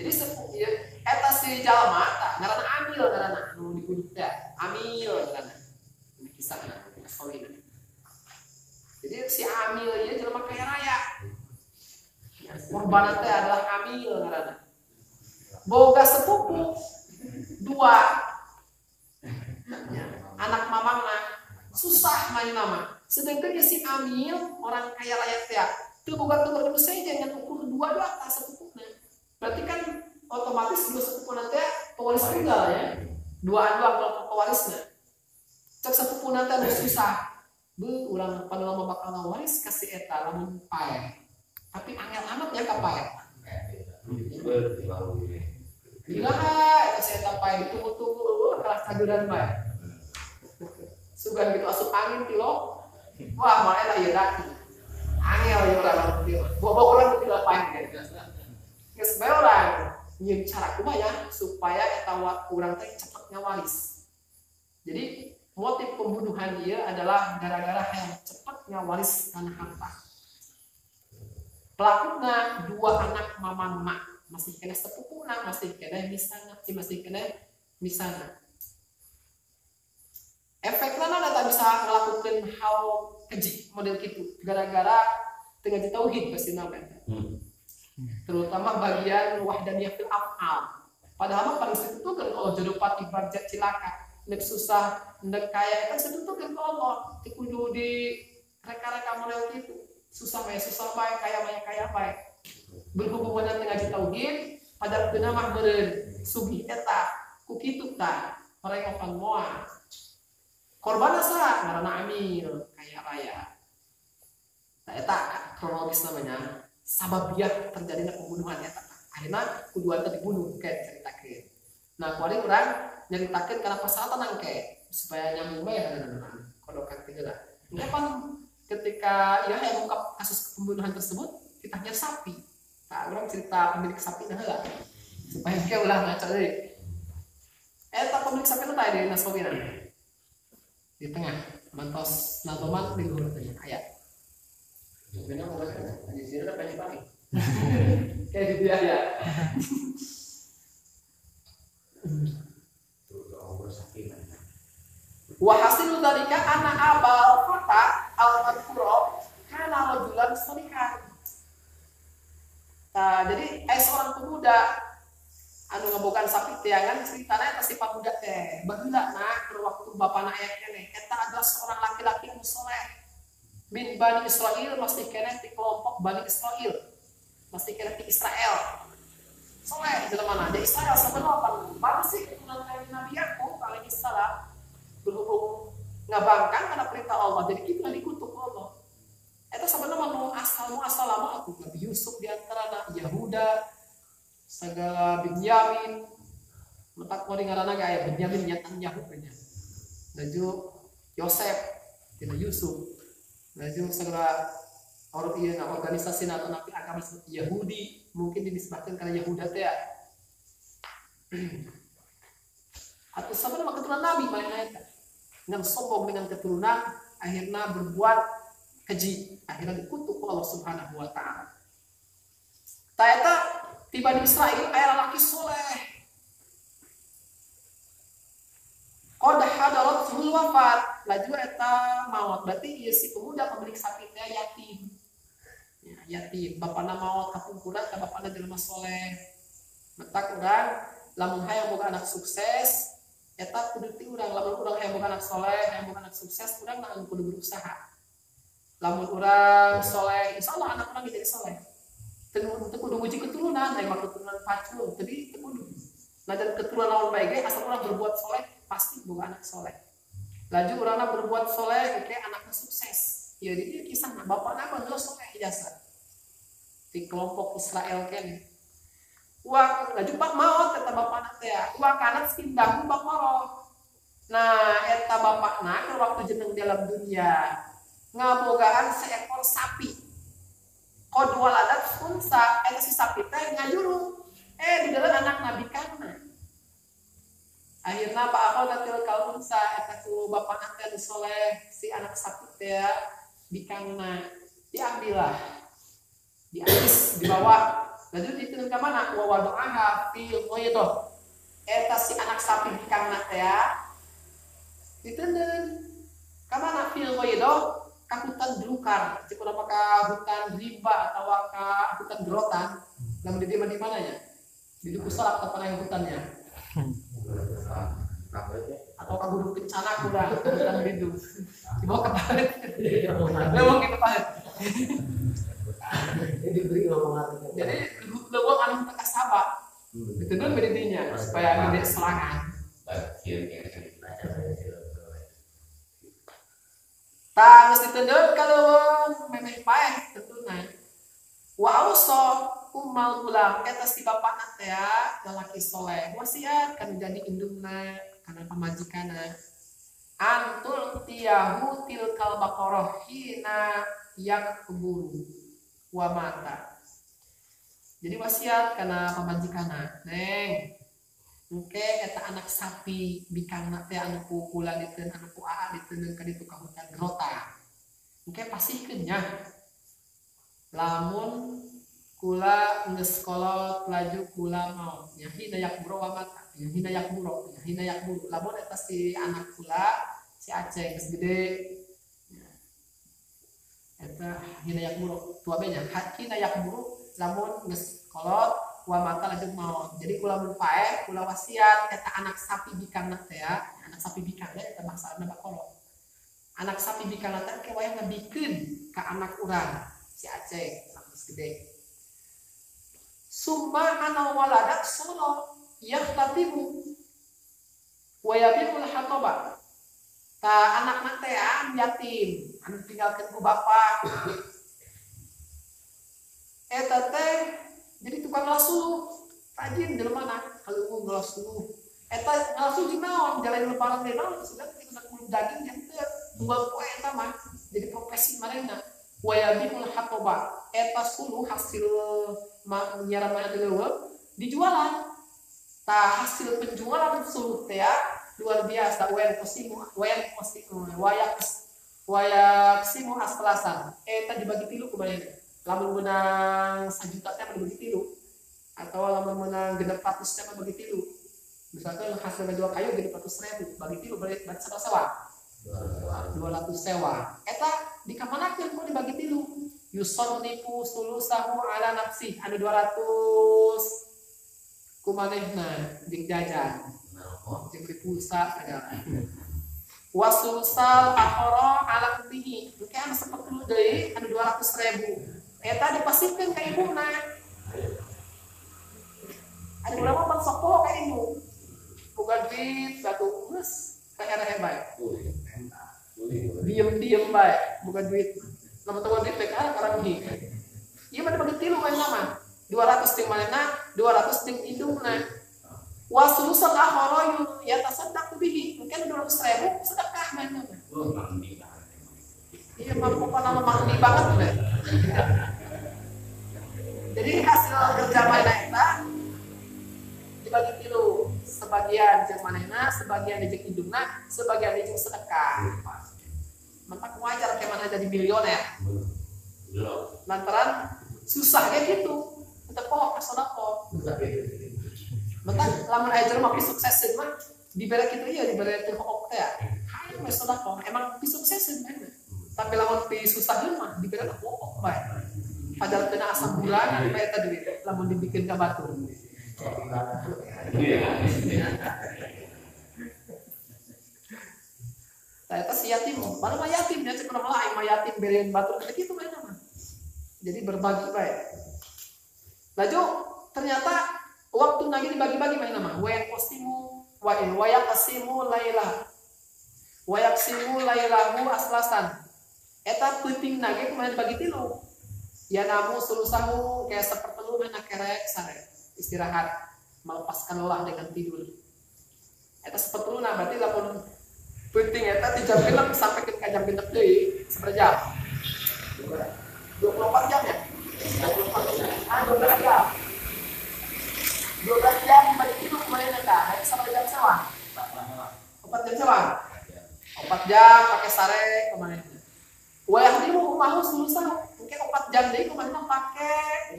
Jadi sepupu ya, eta si jalma ngaranna Amil ngaranna nu dikuduk teh. Amil ngaranna. Ini kisahna, kawin. Jadi si Amil ieu jelema kaya raya. Korban teh adalah Amil ngaranna. Boga sepupu dua. Anak mamangna susah main nama. Sedangkan si Amil orang kaya raya teh teu boga tutur saya jangan ukur dua atas sepupuna. Berarti kan otomatis dua sepupuna teh pewaris tunggal ya. Dua pewarisna. Cek sepupuna teh susah. Ulang pada lama bakal ngawaris kasih eta lamun pae. Tapi angel amat ya ka pae. Gila kasih eta pae ditunggu-tunggu kelas kajuran pae. Sugan gitu asup angin tilo. Wah, mah eta ieu dak. Angel ya urang tilo. Bawa urang tilo pae geus. Geus bae urang nyeun cara kumaha supaya eta urang teh cepet ngawaris. Jadi motif pembunuhan dia adalah gara-gara yang cepat ngawaris tanah harta. Pelakunya dua anak mamangna masih kena sepupuna, masih kena misana. Efeknya nana bisa melakukan hal keji model gitu gara-gara tengah tauhid pasti namanya. Terutama bagian wahdaniyah fil af'al. Padahal paling itu kan kalau jodoh pati barjat cilaka. Nek susah, nek kaya kan sedutukeun ka Allah. Ti kudu di reka-reka model kitu. Susah bae, kaya bae. Berhubungan dengan ngaji tauhid, pada beuna mah meureun sugih eta. Ku kitu tah, parengokan moal. Korban asa ngaranna Amil, kaya raya. Nah eta kronologis namanya sababiah terjadinya pembunuhan eta. Akhirna kuduan teh dibunuh kayak ceritakeun. Nah, kuari urang nyaritakeun kana pasal tenang ke supaya nyambung bae dengan kodokan tiga. Kapan ketika ya yang mengungkap kasus pembunuhan tersebut kita hanya sapi. Nah, orang cerita pemilik sapi heula supaya dia ulah ngaco deui. Eta pemilik sapi itu tadi di Nasawina. Di tengah mantos natoman di luhur teh aya. Benar orang di sini ada banyak. Kayak gitu ya. Wa hasilu dzalika anna abal fata al-madhkura kana rajulan shalihan. Nah, jadi seorang pemuda anu ngabogaan sapi teh kan ceritanya eta si pamuda teh baheula nah ke waktu bapana aya keneh eta adalah seorang laki-laki anu saleh min Bani Israil masih keneh ti kelompok Bani Israil masih keneh ti Israel saleh jelema mana jadi Israel sebenarnya apa sih keturunan Nabi Yakub alaihi salam berhubung ngabangkan karena perintah Allah jadi kita dikutuk Allah eta sebenarnya nu asal lama aku Nabi Yusuf diantara Yahuda segala Binyamin letak mau ngaranna aya Binyamin nyatan Yahuda laju Yosef tina Yusuf laju segala organisasi atau nabi agama seperti Yahudi mungkin dinisbatkan karena Yahuda teh atau sama keturunan Nabi mana eta dengan sombong dengan keturunan akhirnya berbuat keji akhirnya dikutuk Allah Subhanahu wa taala. Ta eta tiba di Israel aya lalaki soleh. Qad hadaratul wafat, laju eta maut. Berarti ieu si pemuda pemilik sapi teh yatim. Ya, yatim, bapana maut kapungkuran ka bapana jelema soleh. Metak urang lamun hayang boga anak sukses, eta kudu ti urang lamun urang hayang boga anak soleh, hayang boga anak sukses, urang nang kudu berusaha. Lamun urang soleh, insyaallah anak urang jadi soleh. Teu kudu nguji keturunan, aya keturunan pacul, tadi teu kudu. Nah dan keturunan lawan baik asal orang berbuat soleh pasti bukan anak soleh. Laju orangnya berbuat soleh oke anaknya sukses. Ya jadi kisah bapaknya bener soleh jasa. Di kelompok Israel kan. Wah laju pak maut kata bapaknya teh. Wah kanan sindang bapak. Nah eta bapaknya waktu jeneng dalam dunia ngabogaan seekor sapi. Kodwal adat unsa eta si sapi teh ngajuru. Di dalam anak nabi kana. Akhirnya Pak Akal natil kaunsa eta ku bapak teh soleh si anak sapi teh bikangna diambillah. Dialis dibawa. Lalu diteun ka mana? Wa wadu'aha fil ghaidah. Eta si anak sapi bikangna teh diteun ka mana fil ghaidah? Ka hutan belukar. Cik urang ka hutan riba atau ka hutan gerotan. Lamun di mana ya? Di duku salak tepan hutannya. Atau kabur bencana kuda hutan rindu. Dibawa ke parit. Lewang ke parit. Jadi lewang anu teka sabak. Itu dulu bedanya supaya tidak selangan. Tangis ditendut kalau memang baik tentunya. Wa auso umal ulam eta si bapakna teh lalaki soleh wasiat kan jadi indungna kana pamajikanna antul tiyahu tilkal baqarah hina yakburu wa mata. Jadi wasiat kana pamajikanna neng engke eta anak sapi bikangna teh anu kula diteun anu ku aa diteun ka ditu ka hutan grota engke pasihkeun nya lamun kula geus kolot laju kula mau nya hina yakburu wa mata nya hina yakburu lamun eta si anak kula si Aceh geus gede eta hina yakburu tua be nya hina yakburu lamun geus kolot wa mata laju mau jadi kula mun pae kula wasiat eta anak sapi bikangna teh anak sapi bikang teh eta maksudna bakolo anak sapi bikangna teh ke wayah ngabikeun ka anak urang si Aceh geus gede summa ana waladak solo yahtatibu wa yabiul hataba ta anakna teh yatim anu tinggalkeun ku bapa eta teh jadi tukang ngasuh rajin jelema kalau ngasuh eta ngasuh di naon jalan lebaran teh naon sudah kita kulit daging yang teh tunggal poe eta mah jadi profesi marena wa yabiul hataba eta suluh hasil nyaran mana dulu dijualan ta hasil penjualan suluh teh luar biasa wayak simu aslasan eta dibagi tilu kumaha lamun menang 1 juta teh dibagi tilu atau lamun menang 600 teh bagi tilu misalkan hasilnya 2 kayu 600.000 bagi tilu berarti sewa 200 sewa eta dikamanakeun ku dibagi tilu yusannifu sulusahu ala nafsi anu 200 kumanehna jeung jajan jeung beli pulsa segala wasulsal akhara ala kubihi engke anu 10 deui anu 200.000 eta dipasihkeun ka ibuna anu urang mah soko ka ibu boga duit batu geus kaera hebat diem bae boga duit lamun teu duit teh karang hi ieu mah dibagi tilu main mah 200 ting manehna 200 ting indungna wa sulusul akhara ya tasaddaq bihi mungkin 200.000 sedekah main mah iya mah pokona mah banget deh jadi hasil kerja manehna eta dibagi tilu sebagian jeung manehna sebagian jeung indungna sebagian jeung sedekah mentak wajar kayak mana jadi milioner lantaran susah kayak gitu untuk pohon kasodako mentak lamun aya jelema pi suksesin mah dibere kitu ieu dibere teu hok teh hayu mah sodako emang pi suksesin mah tapi lamun pi susaheun mah dibere hok bae padahal teu asa bulanan bae eta duit lamun dibikeun ka batur Eta si yatim, mana mah yatim ya cek urang lain mah yatim bereun batur kitu bae mah. Jadi berbagi bae. Laju ternyata waktu lagi dibagi-bagi main nama wayaqsimu lailahu aslasan eta peuting nage kumaha dibagi tilu ya namu sulusahu kayak sepertelu mana kerek sare istirahat melepaskan lelah dengan tidur eta sepertelu nah berarti lamun peuting eta di jam 6 sampai ke jam 6 deui seberapa jam 24 jam ya 12 jam 12 jam bagi tidur kemarin eta sama jam sewa 4 jam sewa 4 jam pakai sare kemarin wayah di mau susah mungkin 4 jam deh kemana pakai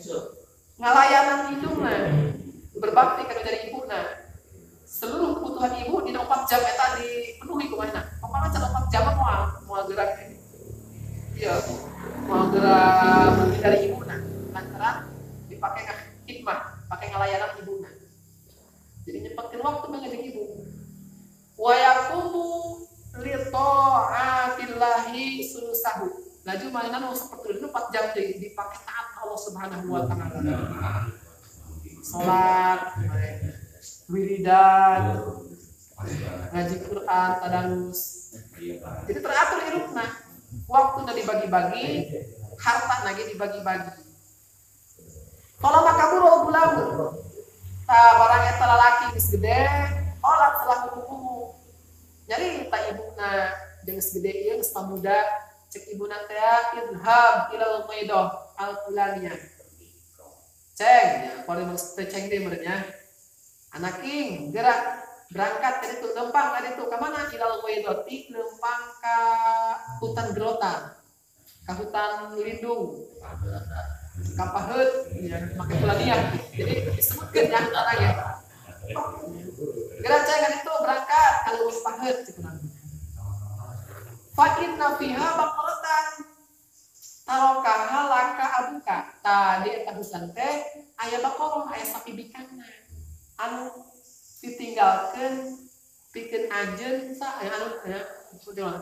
ngalayanan hidungnya berbakti karena dari ibu nah seluruh kebutuhan ibu di 4 jam eta dipenuhi kemana pokoknya 4 jam mau gerak iya mau gerak lebih dari ibu nah lantaran dipakai hikmah pakai ngalayanan ibu nah jadi nyempatkan waktu mengajar ibu wayakumu lito'atillahi sulusahu laju mainan seperti itu 4 jam dipakai taat Allah Subhanahu wa ta'ala salat wiridan ngaji Quran tadarus jadi teratur hidupna waktu udah dibagi-bagi harta lagi dibagi-bagi kalau makabur bulan barang eta lalaki geus gede olat salah hukumu jadi tak ibuna jeung segede ieu geus muda cek ibuna teh idhab ilal maidah al fulaniyah ceng ya pori maksud ceng deui merenya anak king gerak berangkat dari itu lempang dari itu ke mana ilal maidah ti lempang ka hutan gerota ka hutan lindung ka paheut ya make fulaniyah jadi disebutkeun ya anaknya gerak ceng itu berangkat kalau paheut cenah fa inna fiha baqaratan tarokaha laka abuka tadi eta hutan teh aya baqarah aya sapi bikanna anu ditinggalkeun pikeun anjeun sa anu ya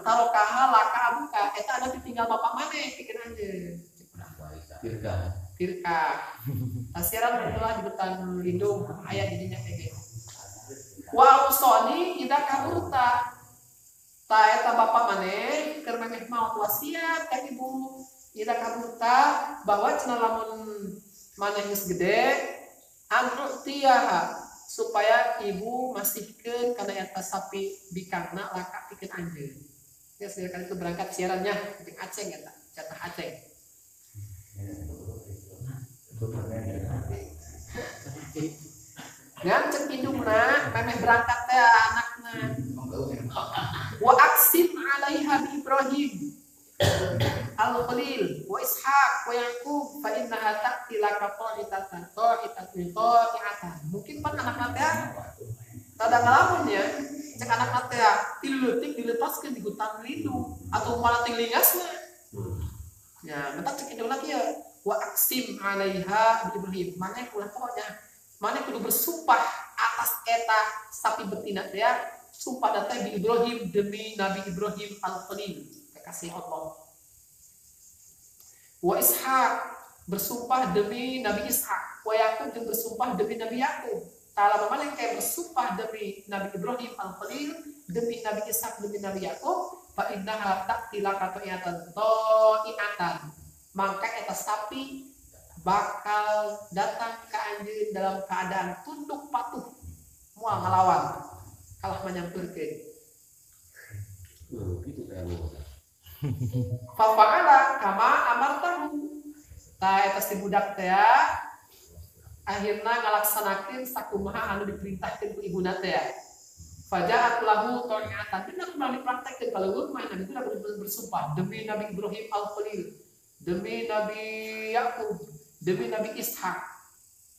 tarokaha laka abuka eta anu ditinggal bapak maneh pikeun anjeun firka tasiran itulah di hutan lindung aya di dinya teh wa usoni ida kaburta ta eta bapak maneh keur memeh maot wasiat ka ibu ida kaburta bahwa cenah lamun maneh geus gede anu tiyaha supaya ibu masihkeun kana eta sapi bikangna laka pikeun anjeun geus kali itu berangkat siarannya jeung Aceng eta jatah Aceng ngan cek indungna memeh berangkat teh anakna wa aksim alaiha bi Ibrahim al-Khalil wa Ishaq wa Yaqub fa innaha ta'ti laka ta'itatan mungkin pan anak teh tada ngalamun ya cek anak teh tilu leutik dilepaskeun di hutan lindung atau malah ting lingasna ya mentak cek indungna kieu wa aksim alaiha bi Ibrahim mana ulah pokoknya mana kudu bersumpah atas eta sapi betina teh sumpah datang di Ibrahim demi Nabi Ibrahim al-Khalil kekasih Allah wa Ishaq bersumpah demi Nabi Ishaq wa Yaqub dan bersumpah demi Nabi Yaqub ta'ala mana kayak bersumpah demi Nabi Ibrahim al-Khalil demi Nabi Ishaq demi Nabi Yaqub fa innaha ta'tilaka ta'atan maka eta sapi bakal datang ke anjeun dalam keadaan tunduk patuh moal ngalawan kalah menyampurkeun gitu kan fa fa'ala kama amartahu ta eta si budak teh akhirna ngalaksanakeun sakumaha anu diperintahkeun ku ibuna teh faja'at lahu ta'atan bener ulah dipraktekkeun kalau mah nabi itu bersumpah demi Nabi Ibrahim al-Khalil demi Nabi Yaqub demi Nabi Ishaq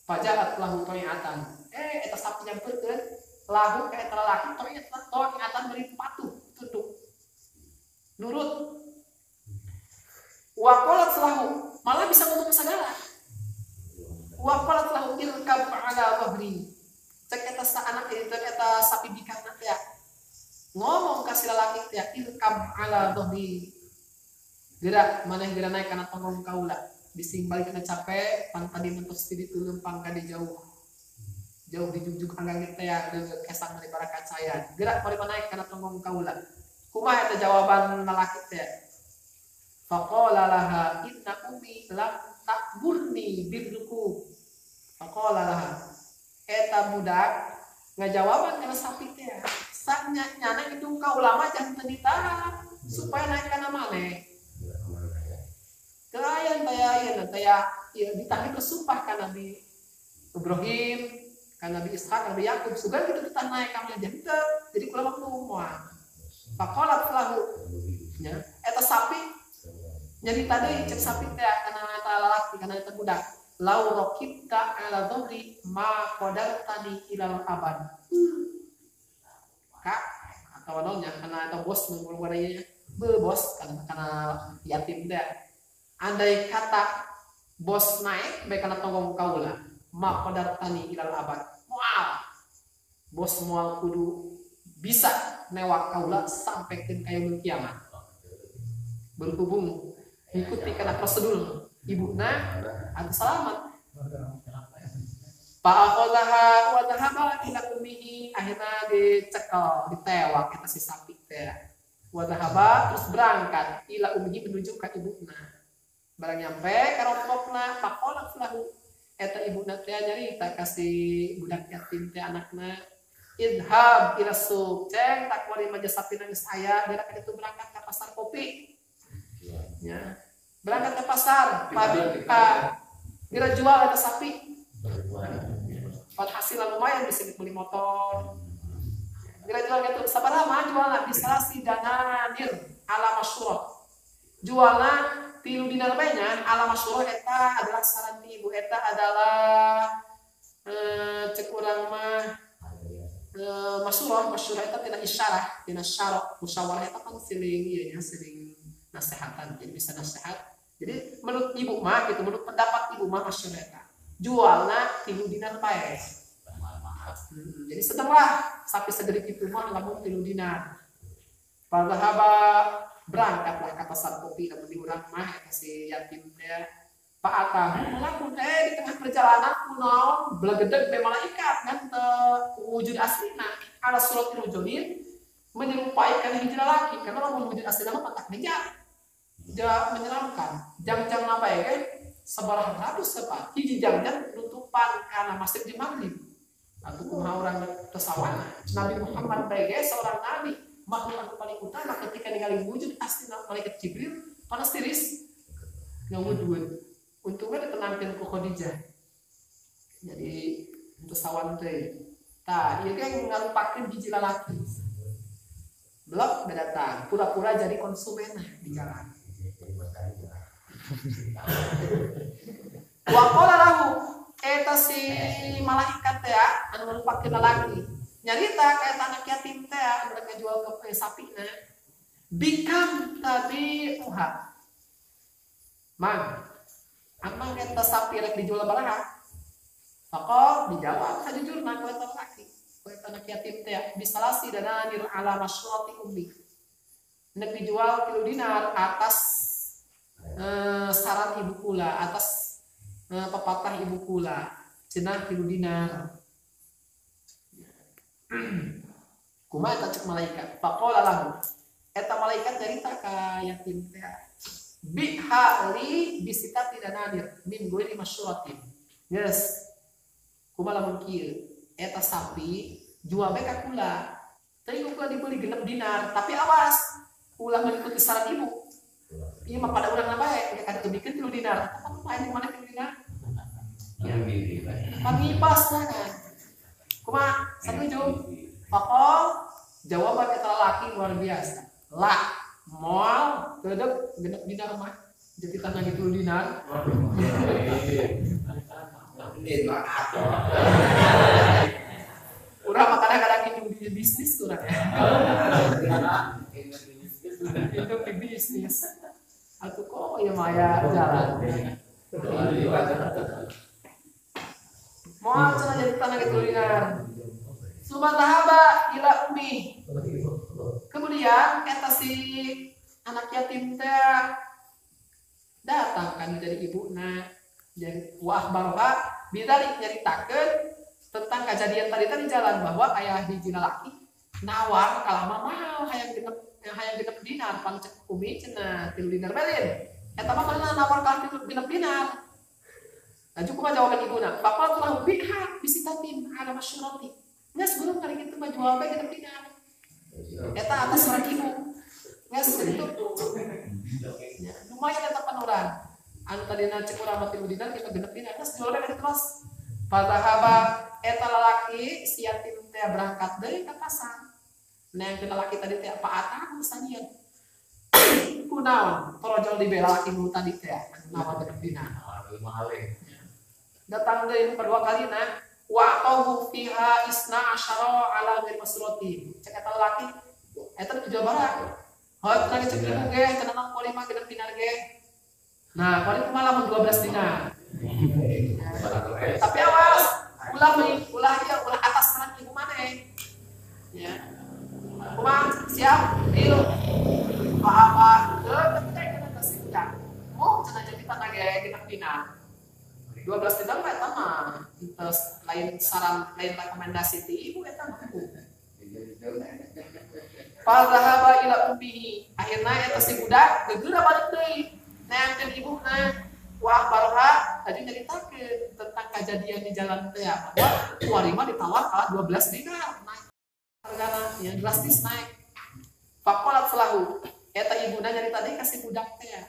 faja'at lahu ta'atan eta sapi nyampeurkeun lahu ka eta lalaki ta'atan beri patuh tunduk nurut wa qalat lahu malah bisa ngomong segala wa qalat lahu irkab ala dhahri cek eta anak itu eta sapi bikanna teh ngomong ka si lalaki teh irkab ala dhahri gerak maneh geura naik kana tongong kaula bising balik kena capek pan tadi mentos di lempang ka di jauh jauh dijunjuk anggang kita ya kesang dari barakat saya gerak mari naik karena tongong kaula kumaha eta jawaban lalaki teh faqala laha inna ummi lam takburni birruku faqala laha eta budak ngajawaban kana sapi teh saknya nyana hidung kaula mah jangan teu ditahan supaya naik kana maneh Kelayan taya ditagih kesumpah ka Nabi Ibrahim, ka Nabi Ishaq, Nabi Yakub, sugan kitu teh naik ka jadi kula mah moal. Faqalat lahu nya eta sapi nyari tadi cek sapi teh kana eta lalaki kana eta budak. Lau raqibta ala dhahri ma qadartani ilal abad. Kak atau nya kana eta bos mun wadaya bos kana yatim teh. Andai kata bos naik baik karena tonggung kaula ma qadartani ilal abad mual bos mual kudu bisa newak kaula sampai ke kayaun kiamat berhubung ikuti kana prosedur ibuna atau selamat fa'aqalaha wa dhahaba ila ummihi akhirnya dicekel ditewak eta si sapi teh wa dhahaba terus berangkat ila ummihi menuju ke ibuna barang nyampe karompokna pakolak lahu eta ibuna teh nyarita kasih budak yatim teh anakna idhab ila suq ceng tak wari maja sapi nangis aya berak itu berangkat ke pasar kopi ya berangkat ke pasar pagi kira jual ada sapi hasil lumayan bisa dibeli motor kira jual gitu sabaraha mah jualna bisa si dananir ala masyurah jualna 3 dinar banyak ala masyurah eta adalah saran ibu eta adalah cek urang mah masyurah eta tina isyarah tina syarah musyawarah eta kan siling ieu nya siling nasehatan jadi bisa nasihat jadi menurut ibu mah gitu menurut pendapat ibu mah masyurah eta jualna 3 dinar bae jadi sedanglah sapi segede kitu mah lamun 3 dinar padahaba berangkatlah ke pasar kopi namun di urang mah si yatim teh Pak Atahu melakukan di tengah perjalanan kunaon belegedeg be malaikat kan wujud aslina ala surat rujulin menyerupai kana hiji lalaki karena lamun wujud aslina mah tak ngejar menyeramkan jam-jam apa ya kan sabaraha ratus sepat hiji jam-jam nutupan kana masjid di maghrib atau kumaha urang tesawana Nabi Muhammad bae seorang nabi makhluk anu paling utama ketika ningali wujud asli malaikat Jibril panas tiris ngawudun untungnya ditenangkan ku Khadijah jadi untuk sawan teh tah ieu ge ngalupakeun hiji lalaki blok datang pura-pura jadi konsumen di jalan wa qala lahu eta si malaikat teh anu ngalupakeun lalaki nyarita kayak anak yatim teh mereka jual ke sapina bikam tadi uha mang amang eta sapi rek dijual baraha faqal dijawab sajujurna ku eta laki ku eta anak yatim teh bisalasi dananir ala masyurati ummi nek dijual 3 dinar atas saran ibu kula atas pepatah ibu kula cenah 3 dinar kumaha eta cek malaikat faqala lahu eta malaikat cerita ka yatim teh bi hali bisitati danadir min ghairi masyuratin yes kumaha lamun kieu eta sapi jual bae ka kula teuing kula dibeli 6 dinar tapi awas ulah mengikuti saran ibu ieu mah pada urang bae nya kada tebikeun 3 dinar apa main mana 3 dinar ya pagi pas kan kumaha setuju pakol jawaban eta laki luar biasa lah moal tedep 6 dinar mah jadi tanah gitu dinar urang mah kadang-kadang hidup di bisnis urang ya hidup di bisnis atuh kok ya maya jalan moal cenah jadi tanah gitu dinar Subhanallah ila ummi. Kemudian eta si anak yatim teh datang kan dari ibuna jadi wah baroka bidalik nyaritakeun tentang kejadian tadi di jalan bahwa ayah hiji lalaki nawar kalah mahal hayang genep dinar pan cek umi cenah 3 dinar beren eta mah mana nawar kalah 3 dinar. Nah cukup jawaban ibuna bapak telah biha bisitatin ala masyurati nggak sebelum kali itu mah jual bae genep dinar eta atas orang ibu nggak segitu ya, lumayan eta panuran anu tadina cek urang mah 3 dinar kita genep dinar terus jual bae terus padahaba eta lalaki si yatim teh berangkat deui ka pasar. Nah yang lalaki tadi teh paatan sanian. Kunaon torojol di bela lalaki nu tadi teh nawa genep dinar. Datang deui kedua kalina wa qawu fiha isna asyara ala ghairi masrutin. Cek eta lalaki eta di Jawa Barat. Hot lagi cek ibu ge cenah kali mah genep dinar ge. Nah, kali malah 12 dinar. Tapi awas ulah atas tangan ibu mana ya kumang siap deal apa kita kasih udah mau cenah jadi tanah gaya genep dinar 12 dinar mah eta mah terus lain saran lain rekomendasi ti ibu eta mah padahal ila umbihi akhirna eta si budak gegeura balik deui neangkeun ibuna wah baroha tadi nyeritakeun tentang kejadian di jalan teh bahwa warima ditawar kalah 12 dinar naik hargana ya drastis naik. Faqalat salahu eta ibuna nyarita deui ka si budak teh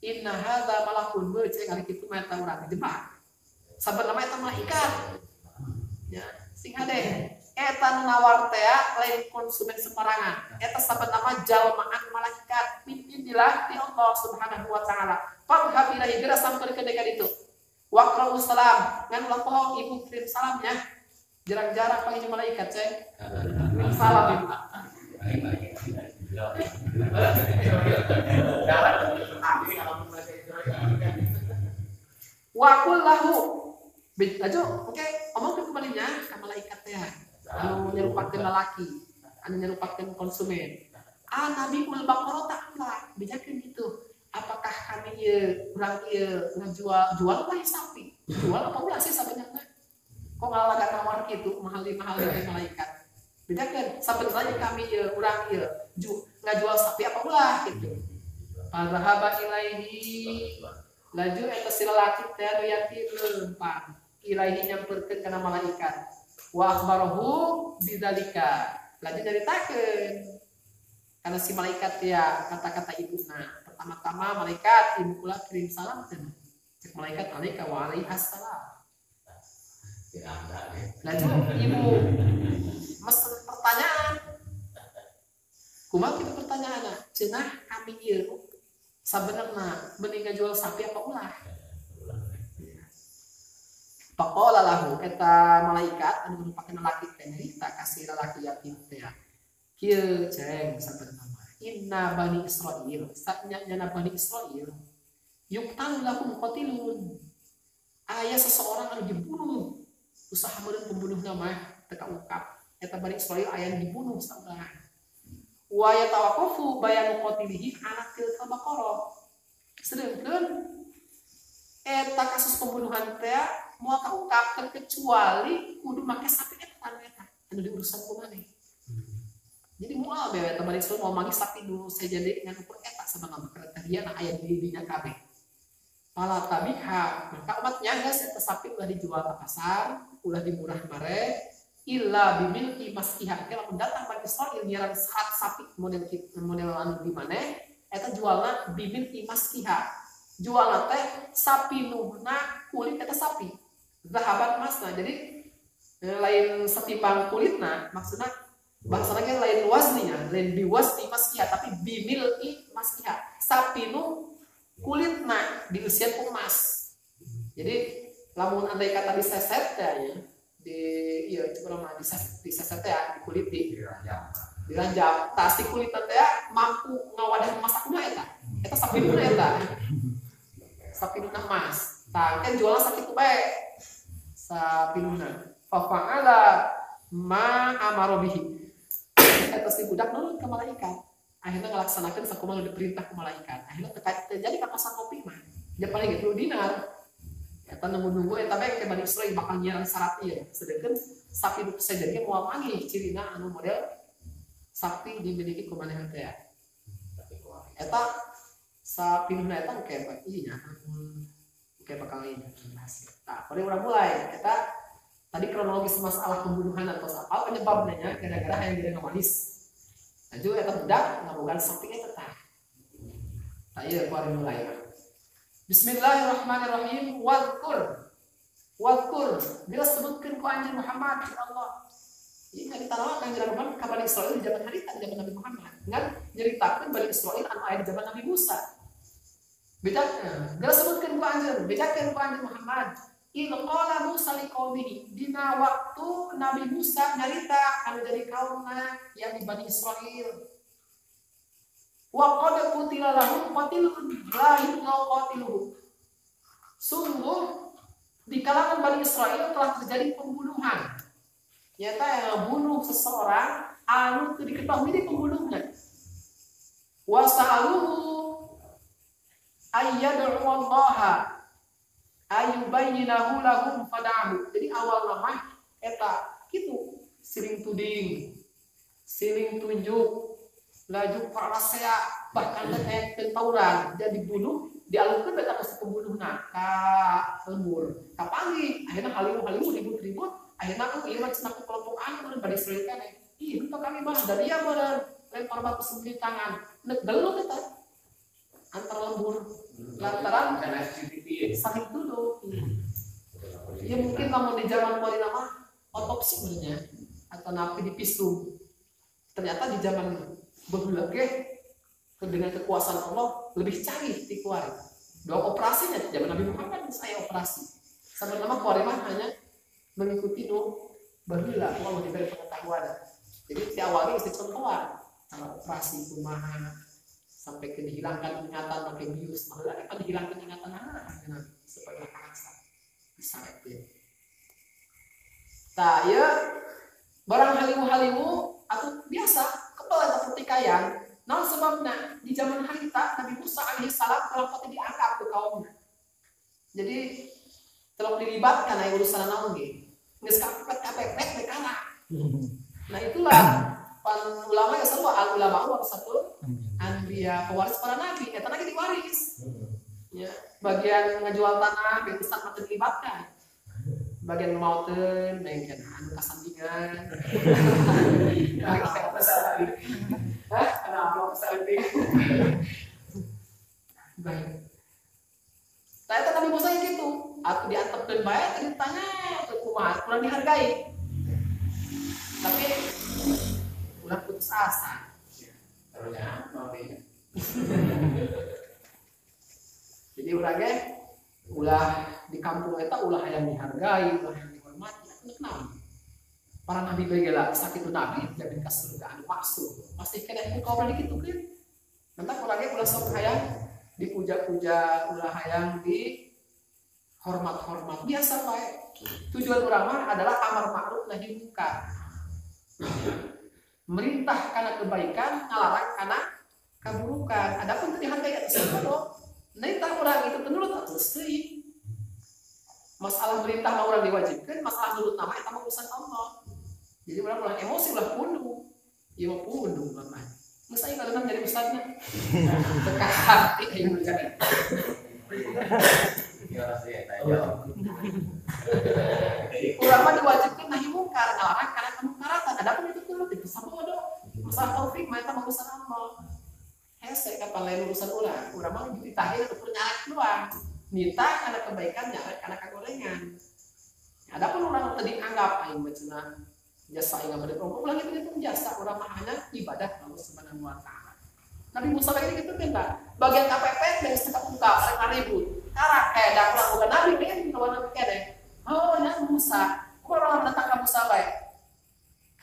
inna hadza malakun we cek ari kitu mah eta urang dijebak sabenerna eta malaikat ya sing hade eta nu nawar teh lain konsumen sembarangan eta sabenerna jalmaan malaikat pimpin dilah ti Allah Subhanahu wa taala fadhhab ilaihi geura sampeurkeun ka ditu waqra'u salam ngan ulah poho ibu kirim salamnya jarang-jarang panggil malaikat cek salam ibu wa qul lahu ajo oke omongkeun kembalinya ka malaikat teh anu nyerupakeun lalaki anu nyerupakeun konsumen nabiul baqarah ta'ala bijakeun gitu apakah kami urang ieu jual bae sapi jual apa ulah sih sabenerna kok ngalaga nawar kitu mahal di malaikat bedakeun sabenerna kami urang ieu ngajual sapi apa ulah gitu padahaba ilaihi laju eta si lalaki teh anu yatim leumpang ilaihi nyamperkeun kana malaikat wa akhbarahu bidzalika laju nyaritakeun karena si malaikat ya kata-kata ibuna pertama-tama malaikat ibu kula kirim salam cek malaikat alaika wa alaihassalam lanjut ibu mesen pertanyaan kumaha kitu pertanyaanna cenah kami ieu sabenerna mending ngajual sapi apa ulah faqala lahu eta malaikat anu merupakeun lalaki teh nyarita kasih lalaki yatim teh kieu ceng sabenerna inna bani Israil satnya bani Israil yuktan lahum qatilun aya seseorang anu dibunuh usaha meureun pembunuh nama teka ungkap eta bani Israil aya dibunuh sabaraha wa yatawaqafu bayanu qatilihi anak til Baqarah sedengkeun eta kasus pembunuhan teh moal kaungkap kecuali kudu make sapi eta anu diurusan ku maneh. Jadi mual bewe teman itu mau manggil sapi dulu saya jadi dengan ukur etak sama nama kriteria nah ayat dirinya KB. Malah tabiha maka umatnya guys eta sapi udah dijual ke pasar, udah dimurah mare, illa bimilki maskiha kalau datang bagi Israil nyiaran sapi model anu di mana, eta jualna bimilki maskiha, jualna teh sapi nuhna kulit eta sapi, zahaban masna jadi lain setimpang kulitna maksudnya bahasa lagi lain wasninya, lain biwasni maskiha tapi bimilki maskiha sapi nu kulitna diusian emas. Jadi lamun andai kata diseset ya di iya coba mah diseset ya di kulit diranjang tas di kulit teh mampu ngawadah emas aku eta sapi nu eta sapi nu emas tah kan jualan sapi ku bae sapi nu fa fa'ala ma amara bihi eta si budak nurut ke malaikat akhirnya ngelaksanakan sakumaha diperintah ke malaikat akhirnya terjadi ka pasar kopi mah dia paling 10 dinar Eta nunggu eta bae ke Bani Israil bakal nyiaran syarat ieu. Sedangkan sapi nu saja ge moal panggih cirina anu model sapi dimiliki ku manehna teh. Eta sapinuhna eta oke ieu nya. Oke bakal ini hasil. Nah, pada urang mulai eta tadi kronologis masalah pembunuhan atau apa penyebabnya gara-gara yang dina manis. Aju eta budak ngabogaan sapi eta tah. Tah ieu ku mulai. Bismillahirrahmanirrahim. Wadkur. Bila sebutkan ku anjeun Muhammad ya Allah. Ieu nya ditarawakan anjeun Muhammad ka Bani Israil di zaman harita di zaman Nabi Muhammad. Ngan nyeritakeun Bani Israil anu aya di zaman Nabi Musa. Bila sebutkan ku anjeun, bejakeun ku anjeun Muhammad. Il qala Musa liqaumihi. Dina waktu Nabi Musa nyarita anu jadi kaumna yang di Bani Israil. Wa qad qutila lahum qatilun la yuqatiluhu. Sungguh di kalangan Bani Israil telah terjadi pembunuhan. Nyata yang membunuh seseorang anu teu diketahui di pembunuhnya. Wa sa'aluhu ayyad'u Allah ayyubayyinahu lahum fada'ahu. Jadi awal nama eta kitu siling tuding, siling tunjuk, laju parasea bahkan teh tentauran jadi bunuh dialungkeun eta ka pembunuhna ka lembur ka panggih akhirna halimu ribut-ribut akhirna ieu mah cenah kelompok anu Bani Israil keneh ih henteu kami mah dari dia meureun lempar batu sembunyi tangan neuk gelut eta antar lembur lantaran saling duduk. Ya mungkin namun di zaman modern mah otopsi sebenarnya atau napi di pisum. Ternyata di zaman baheula ge dengan kekuasaan Allah lebih canggih di kuari. Dua operasinya zaman Nabi Muhammad saya operasi. Sama-sama kuari mah hanya mengikuti baheula Allah diberi pengetahuan. Jadi di awalnya mesti contohan cara operasi kumaha sampai ke dihilangkan ingatan pakai bius malah akan dihilangkan ingatan anak supaya merasa bisa itu. Nah ya barang halimu atau biasa kepala pertikaian. Nah sebabnya di zaman harita Nabi Musa alaihissalam kalau diangkat ke kaumnya. Jadi telah dilibatkan ayat urusan naon ge. Geus kapepet kana. Nah itulah pan ulama yang selalu al ulama satu anbiya pewaris para nabi eta lagi diwaris ya bagian ngejual tanah betusan mah dilibatkan bagian mauten nengkeun anu kasandingan kenapa kesalahan baik saya Nabi Musa gitu atau diantepkeun bae ditanya teu kumaha kurang dihargai tapi ulah putus asa ya maafin. Jadi ulah di kampung eta ulah yang dihargai, ulah yang dihormati, kenapa? Para nabi bageula sakit nabi jadi ka surga anu maksud. Pasti kena kau balik itu kan. Nanti ulah sok hayang dipuja-puja, ulah hayang di hormat-hormat. Biasa bae. Tujuan ulama adalah amar ma'ruf nahi munkar. Merintah karena kebaikan, ngalarang karena keburukan. Adapun dihargai atas Allah, merintah orang itu menurut atus deui. Masalah merintah orang diwajibkan, masalah nurut nama itu urusan Allah. Jadi orang emosi ulah punduh, ieu mah punduh mah. Geus aya kadang jadi ustaznya. Teka hati aing jadi. Urang mah diwajibkeun nahi mungkar, ngalarang karena kemungkaratan. Adapun itu tuh itu sama bodoh. Masalah taufik mah eta urusan Allah. Hese kapan lain urusan urang. Urang mah ditahir untuk nyarek doang. Minta karena kebaikan, nyarek karena kagorengan. Adapun urang teu dianggap aing mah cenah jasa aing bade promo lagi itu jasa urang mah hanya ibadah Allah Subhanahu wa taala. Nabi Musa lagi gitu kan, bagian KPP yang sekat ungkap rek ribut. Karena dak urang bukan nabi kan nabi keneh. Oh, ya Musa. Orang datang ke Musa baik.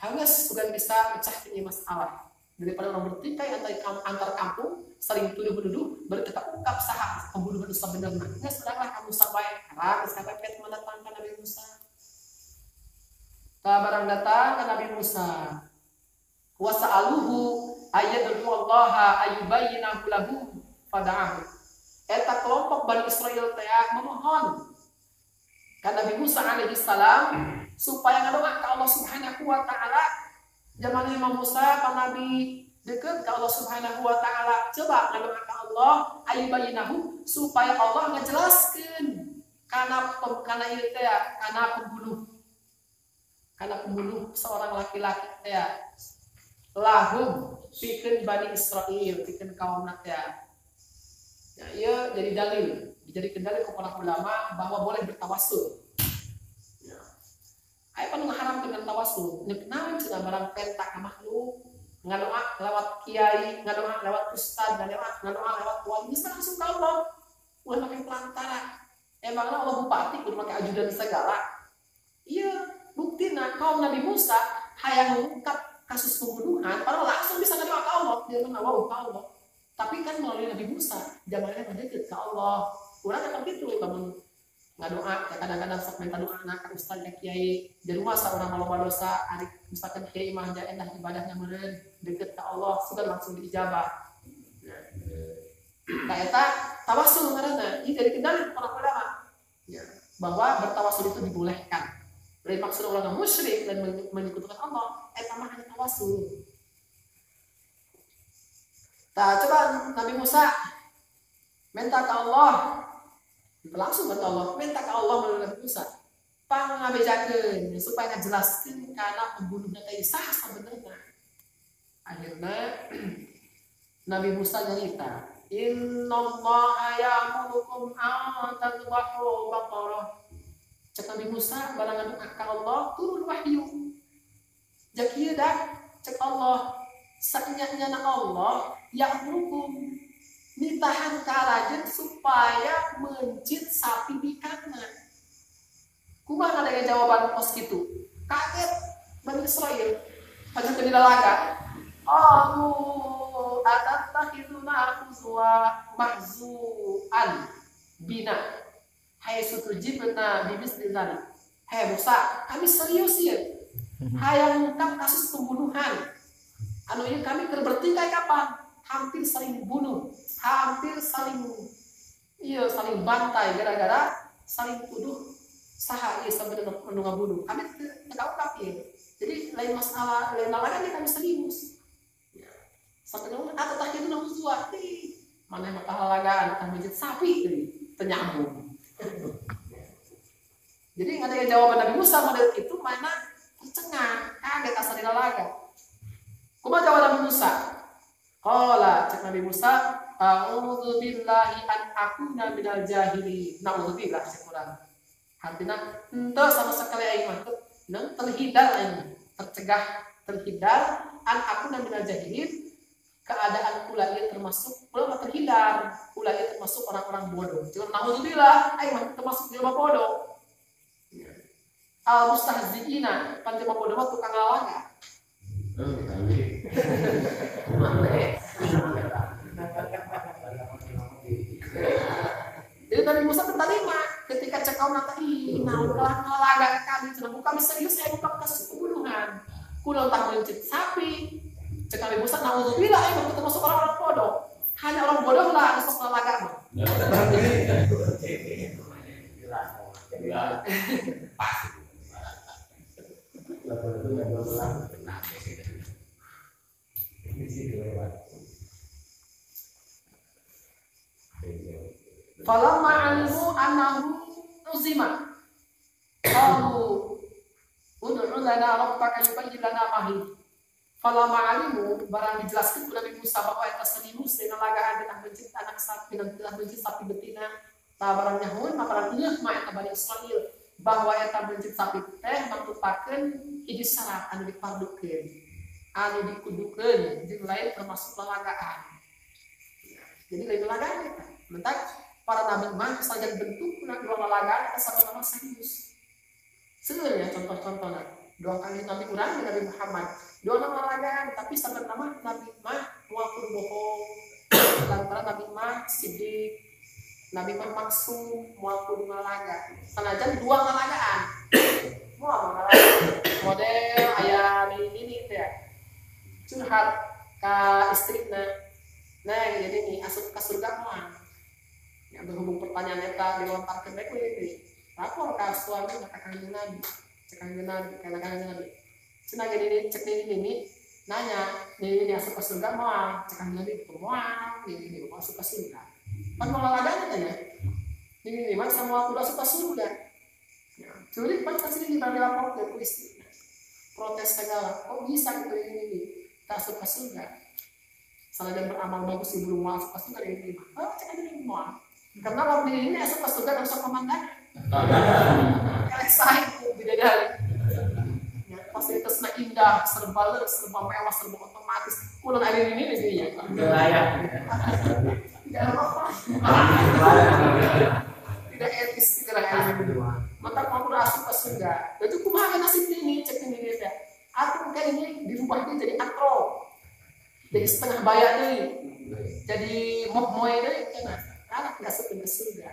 Hangus bukan bisa pecah ini masalah. Daripada orang bertikai antar kampung saling tuduh-menuduh baru kita ungkap sah pembunuhan Musa benar-benar. Nggak sedanglah kamu Musa baik. Karena KPP mendatangkan Nabi Musa. Barang datang ke Nabi Musa. Wa sa'aluhu ayyad'u Allah ayyubayyinahu lahum fada'ahu. Eta kelompok Bani Israil teh memohon Musa alaihi salam supaya ngadoa ke Allah Subhanahu wa taala. Zaman Imam Musa pan Nabi deket ke Allah Subhanahu wa taala, coba ngadoa ke Allah ayubayinahu supaya Allah ngajelaskeun kana ieu teh kana pembunuh seorang laki-laki teh lahum pikeun Bani Israil pikeun kaumna teh. Ya, ieu jadi dalil, dijadikan dalil kepada ulama bahwa boleh bertawassul. Ya. Aya pan ngaharam dengan tawassul, naon cenah barang penta ka makhluk, ngadoa lewat kiai, ngadoa lewat ustaz, ngadoa lewat wali, bisa langsung ka Allah. Ulah make perantara. Emangnya Allah bupati kudu make ajudan segala. Iya, buktina kaum Nabi Musa hayang ngungkap kasus pembunuhan, padahal langsung bisa ngadoa ka Allah, dia menawa ka Allah. Tapi kan melalui Nabi Musa, zamannya mendekat ke Allah. Kurang kan gitu, namun ngadoa, kadang-kadang sok minta doa anak ustaz ya kiai, jadi masa orang malu dosa, hari misalkan kiai mah endah ibadahnya meureun deket ke Allah, sudah langsung diijabah. Nah, eta tawassul ngaranna, ini jadi kendali para ulama. Ya, bahwa bertawassul itu dibolehkan. Lain maksud orang musyrik dan menyekutukan Allah, eta mah hanya tawassul. Nah, coba Nabi Musa minta ke Allah, langsung ke Allah, minta ke Allah melalui Nabi Musa, pangabejakeun supaya ngajelaskeun kana pembunuhna teh saha sabenerna. Akhirnya Nabi Musa nyarita, innallaha ya'murukum an tadhbahu baqarah. Cek Nabi Musa barang ngadoa ka Allah turun wahyu. Jak ieu dah cek Allah saknya-nya Allah ya'murukum nitahan karajeun supaya mencit sapi bikatna. Kumaha ada jawaban pos kitu? Kaget Bani Israil. Pada ke dilalaga. Atattakhiduna huzwa mahzuan bina. Hai sutujibna bimisli dzalik. Hei Musa, kami serius ya. Hayang ngungkap kasus pembunuhan. Anu ieu kami keur bertikai kapan? Hampir saling bunuh, hampir saling bantai gara-gara saling tuduh saha ieu sabenerna anu ngabunuh. Kami teu ungkap ieu. Jadi lain masalah, lain lalagan kami serius. Ya. Sabenerna atattakhiduna huzwa. Maneh mah kahalagaan tah menjit sapi teu nyambung. Jadi nggak ada jawaban Nabi Musa model itu mana tercengang, kaget asal dilalaga. Kumaha jawab Nabi Musa? Qala cek Nabi Musa, a'udzu billahi an akuna minal jahilin. Nauzubillah cek urang. Artina henteu sama sekali aing mah terhindar aing, terhindar an akuna minal jahilin. Keadaan kula ieu termasuk kula terhindar, kula ieu termasuk orang-orang bodoh. Cuma nauzubillah aing mah termasuk jelema bodoh. Al mustahziina pan jelema bodoh mah tukang lalaga. Jadi Nabi Musa terima ketika cek kaum nanti naon ngalaga kami cenah bukan serius saya bukan kasus pembunuhan. Kulo tah mencit sapi. Cek Nabi Musa naudzubillah itu termasuk orang-orang bodoh. Hanya orang bodoh lah anu sok ngalaga mah. Falamma alimu annahu uzima qalu ud'u lana rabbaka yubayyin lana ma hi. Falamma alimu barang dijelaskeun ku Nabi Musa bahwa eta serius dina lagahan tentang mencit anak sapi dan telah mencit sapi betina. Tah barang nyahoun mah barang ieu mah eta Bani Israil bahwa eta mencit sapi teh mangrupakeun hiji syarat anu dipardukeun, anu dikudukeun jeung lain termasuk lalagaan. Jadi lain lalagaan eta. Mentak para nabi mah saja bentuk dua lalagaan eta sama-sama serius. Seueur ya contoh-contohna. Dua kali Nabi urang Nabi Muhammad. Dua lalagaan tapi sama-sama Nabi mah muakun bohong. Lantaran Nabi mah sidik, Nabi mah maksum muakun ngalaga. Sanajan dua ngalagaan. Moal ngalaga. Model aya ini teh. Curhat ka istrina. Nah, jadi nih asup ka surga moal. Ya berhubung pertanyaan eta dilontarkeun bae ku ieu. lapor ke suami maka kanjeng Nabi karena kanjeng Nabi cenah gini cek ini nanya ini asup ke surga moal cek kanjeng Nabi itu moal ini masuk ke surga kan olahraga tanya ini mah semua kuda asup ke surga ya curi pas kesini dibagi lapor ke istri protes segala kok bisa gitu ini tak asup ke surga salah dan beramal bagus sebelum masuk ke surga ini oh cek ini moal karena kalau ini asup ke surga dan asup komandan kayak saya tuh bidadari ya, fasilitasnya indah, serba mewah, serba otomatis pulang ada ini dia tidak apa-apa tidak etis tidak maka kamu asup ke surga itu kumaha nasib ini cek ini dia aku kan ini dirubah dia jadi atro jadi setengah bayar deh jadi moh-moy deh karena nggak ke surga.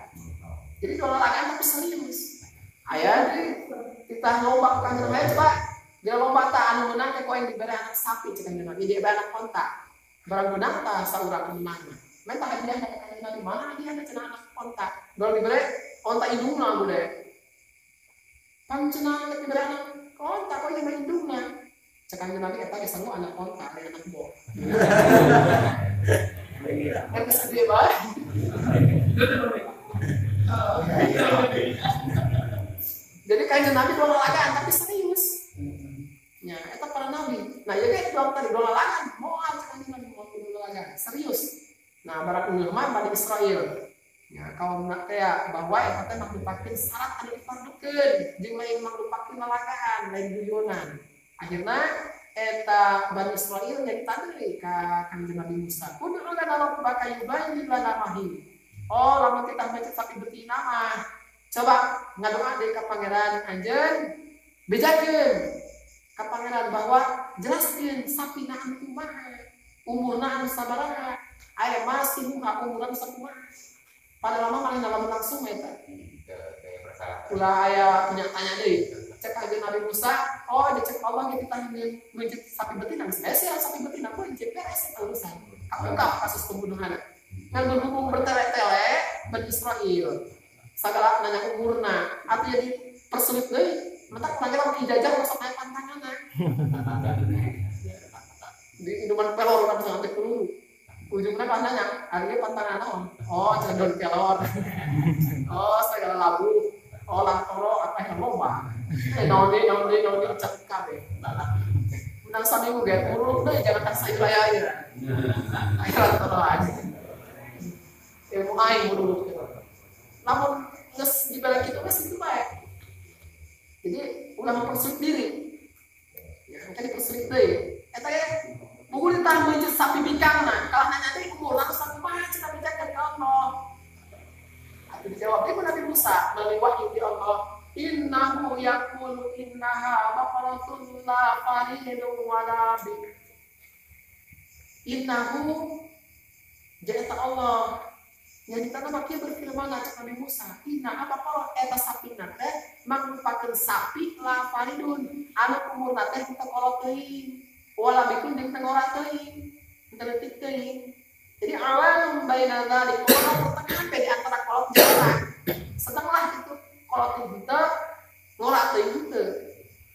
Jadi kalau olahraga tapi serius. Ayah kita lomba kan namanya coba dia lomba tak anu menang ke koin diberi anak sapi cek kan dia anak kontak. Barang menang tak saurang menang. Main tak dia ada di mana dia ada cenah anak kontak. Barang diberi kontak indungna bude. Kan cenah diberi anak kontak kok diberi indungna. Cek kan nabi eta geus sanggup anak kontak ada anak bo. Kan sedih banget. Jadi kanjeng Nabi dolalagan tapi serius. Ya, itu para nabi. Nah, ya kayak doang tadi dolalagan, mau kanjeng Nabi mau dolalagan, serius. Nah, barak ulama Bani Israel. Ya, kaum nak kayak bahwa eta teh manglupakeun syarat anu dipardukeun, jeung lain manglupakeun lalagan, lain guyonan. Akhirna eta Bani Israel jadi tadi ka kanjeng Nabi Musa. Kudu kan Allah bakai bayi lana mahim. Oh, lamun kita baca sapi betina mah coba ngadoa deui ka pangeran anjeun bejakeun ka pangeran bahwa jelaskeun sapi na anu kumaha umurna anu sabaraha aya masih muka umuran sakumaha pada lama malah dalam langsung eta ulah aya tanya deui cek kanjeng Nabi Musa oh dicek Allah kita mencet sapi betina spesial sapi betina kok cek beres eta urusan apakah kasus pembunuhan yang berhubung bertele-tele Bani Israel segala nanya umurna atau jadi persulit deh mentak panggil orang ijajah masuk naik pantangannya di induman pelor kan sampai peluru ujungnya kan nanya akhirnya pantangan oh cendol pelor oh segala labu oh lantoro apa yang lomba noni cek kabe menang sami uget urut deh jangan kasih layar ayo lantoro aja ilmu aing menurut kita. Namun nges di balik itu nges itu baik. Jadi ulah mempersulit diri. Ya, kan dipersulit deh. Eta ya, buku ditah mencet sapi bikangna. Kalau nanya deh umur langsung sapi mah cina bijak dari Allah. Itu dijawab dia Nabi Musa melalui wahyu di Allah. Innahu yaqulu innaha baqaratun la faridun wala bik. Innahu jadi Allah yang ditanya makia berfirman aja Nabi Musa inna apa kalau eta sapi nate manglupakeun sapi la faridun anu umur nate kita kolot teuing wala bikun jeung tengora teuing teutik teuing jadi awal baina dzalik kolot pertengahan di antara kolot jalan sedanglah itu kolot itu ngora teuing teu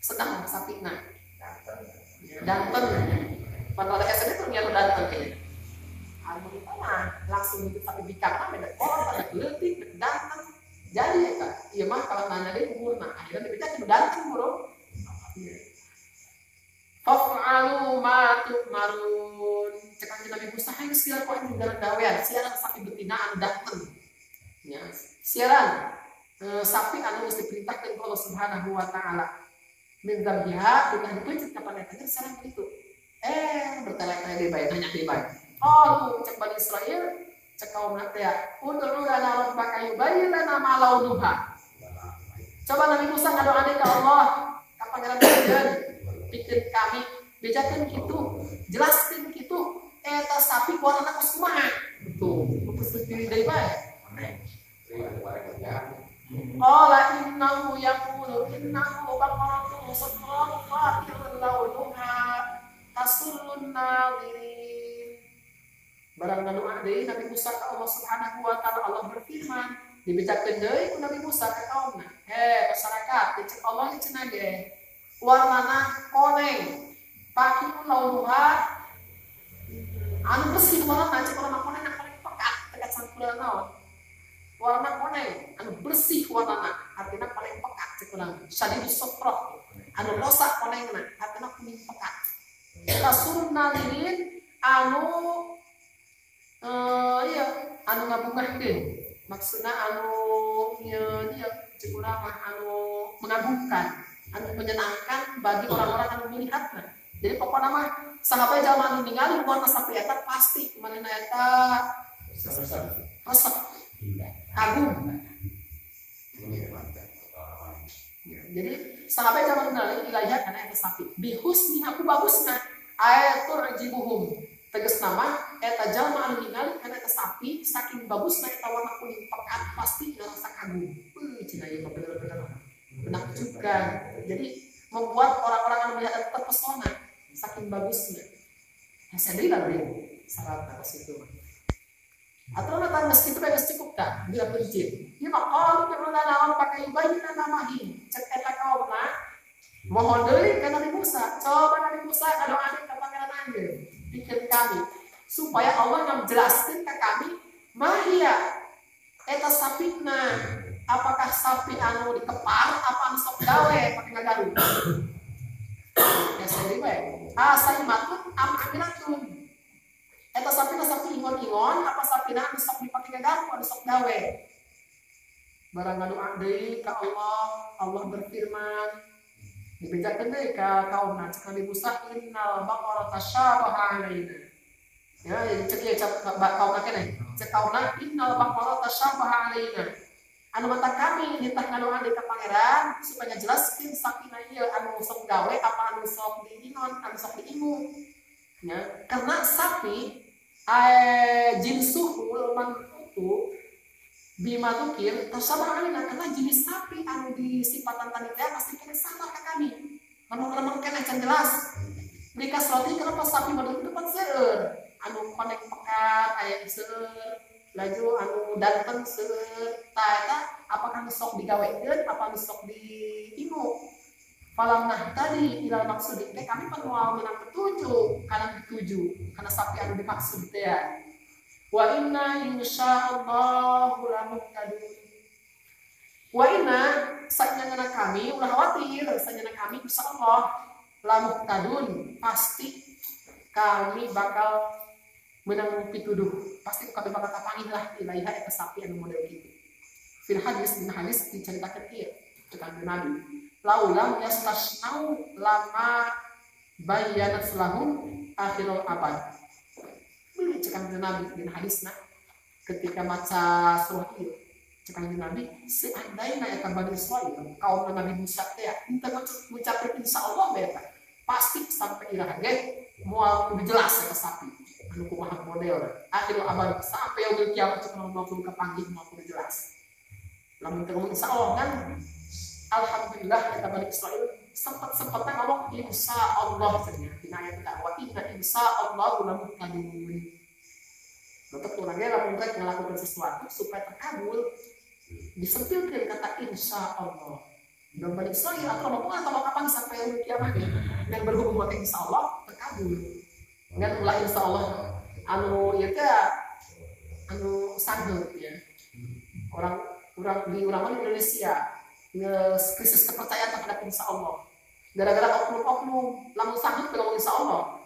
sedang sapina danten padahal SD tuh nya danten kayaknya harmoni mah langsung itu sapi bikang mah beda kolot ada leutik danten jadi ya kak iya mah kalau nanya deh umurna akhirnya dibicak itu danten bro fa'alu ma tu'marun cekang Nabi Musa hayang siar kok anu gara gawean siaran sapi betina anu danten ya siaran sapi anu mesti perintahkeun ku Allah Subhanahu wa taala min dzabha kita dipencet kapan eta siaran itu bertele-tele deui bae nanya deui bae oh cek Bani Israel cek kaum nate ya ud'u lana rabbaka yubayyin lana ma launuha coba Nabi Musa ngadoa deui ka Allah ka pangeran panjenengan bikin kami bejakeun kitu jelaskeun kitu eta sapi warna kumaha tuh persis diri deui bae qala innahu yaqulu innahu baqaratun safra'un launuha tasurrun nadirin barang ngadoa deui Nabi Musa ka Allah Subhanahu wa taala Allah berfirman dibejakeun deui ku Nabi Musa ka kaumna. Masyarakat, dicek Allah di cenah ge. Warnana koneng. Paki launuha anu bersih warna cek warna koneng paling pekat dekat sangkulan naon. Warna koneng anu bersih warnana artinya paling pekat cek urang. Syadidus sufrah. Anu rosak konengna artinya kuning pekat. Rasulun nadirin anu anu ngabungahkeun. Maksudna anu dia cek urang anu mengagumkan, anu menyenangkan bagi orang-orang anu melihatna. Jadi pokoknya mah sahabat jaman anu ningali warna sapi eta pasti manehna eta resep kagum. Jadi sahabat jaman ningali ilaiha kana eta sapi bihusniha ku bagusna ayatul ajibuhum tegas nama eta jalma anu ningali kana eta sapi saking bagusna eta warna kuning pekat pasti ngerasa kagum. Cenah ieu mah bener-bener menakjubkan. Jadi membuat orang-orang anu melihat eta terpesona saking bagusnya. Sendiri lah dia syarat apa situ. Atau nata meski itu kayak cukup tak dia berjin. Dia makal kalau naon pakai bayi namahi cek eta kaumna mohon deui ka Nabi Musa. Coba Nabi Musa kadoakeun ka pangeran anjeun. Bikin kami supaya Allah menjelaskan ke kami mahia eta sapina apakah sapi anu dikepar apa anu sok gawe pakai ngagaru. Ya sendiri we. Saimatun amilatun. Eta sapina sapi ingon-ingon apa sapina anu sok dipake ngagaru anu sok gawe. Barang ngadoa deui ka Allah, Allah berfirman dibejakeun deui ka kaumna cek Nabi Musa innal baqara tasyabaha alaina. Ya, jadi cek kaumna keneh. Cek kaumna innal baqara tasyabaha alaina. Anu mata kami ditah ngadoa deui ka pangeran supaya jelaskeun sapina ieu anu sok gawe apa anu sok diingon, anu sok diingu. Ya, karena sapi jinsuhu man utu bima tukir tasabah alina karena jenis sapi anu disifatan tadi teh pasti kena sama ka kami. Anu kena can jelas. Mereka selati kenapa sapi badut itu pan seueur anu koneng pekat aya seueur laju anu danten seueur ta eta apakah sok digawekeun apa sok diingu. Falamnah tadi ilal maksud teh kami pan moal menang petunjuk kana dituju kana sapi anu dimaksud teh. Wa inna insyaallahu lamuhtadun. Wa inna sajenna kami ulah khawatir sajenna kami insyaallah lamuhtadun pasti kami bakal menang pituduh pasti kami bakal kapangih lah ilaiha eta sapi anu model kitu. Fil hadis dina hadis diceritakeun kieu tekan Nabi laulam yastasnau lama bayyanat lahum akhirul abad. Cekan Nabi di hadisna ketika maca surah itu cekan Nabi seandainya eta Bani Israil kaum Nabi Musa teh kita mencapai insyaallah beta pasti sampai ila ge moal kudu jelas eta sapi anu kumaha model akhirul abad sampai yaumul kiamat cekan mau kudu kapanggih mau kudu jelas lamun teu insyaallah kan alhamdulillah eta Bani Israil sempat-sempatnya ngomong insyaallah cenah dina ayat dakwah inna insyaallah lamuhtadun. Tetap orangnya lamun rek ngelakukan sesuatu supaya terkabul disentilkeun kata insyaallah. Dan Bani Israil atau kapan sampai yaumul kiamat yang berhubung dengan insyaallah terkabul. Ngan ulah insyaallah anu ieu teh anu sangeup ya. Orang di Indonesia krisis kepercayaan terhadap insyaallah. Gara-gara oknum-oknum lamun sangeup kalau insyaallah.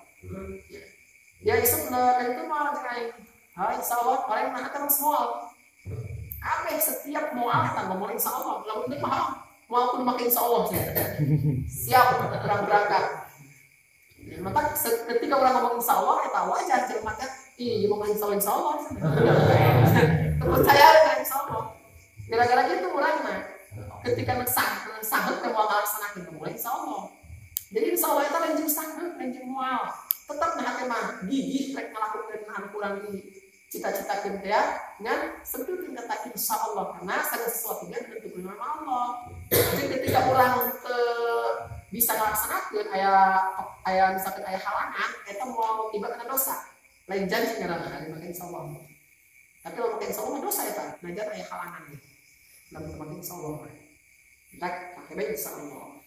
Ya isu itu mah kayak insyaallah orang yang akan semua. Kabeh setiap moal tangga mau insyaallah, lamun teu mah moal pun make insyaallah siap orang berangkat. Maka ketika orang ngomong insyaallah eta wajar jelema teh ieu ngomong insyaallah. Percaya dengan insyaallah. Gara-gara gitu urang mah ketika sanggup ke moal laksanakeun mulai insyaallah. Jadi insyaallah eta lain jeung sanggup, lain jeung moal. Tetap nah teh mah gigih rek ngalakukeun anu kurang di cita-citakeun teh ngan sebetulnya kata insyaallah karena segala sesuatu nya ditentukeun oleh Allah. Jadi ketika urang bisa ngalaksanakeun aya misalkan aya halangan eta moal tiba kana dosa. Lain janji ngaranna ari make insyaallah. Tapi lamun make insyaallah dosa eta, najar aya halangan. Namun teman insyaallah. Dak pakai baik insyaallah.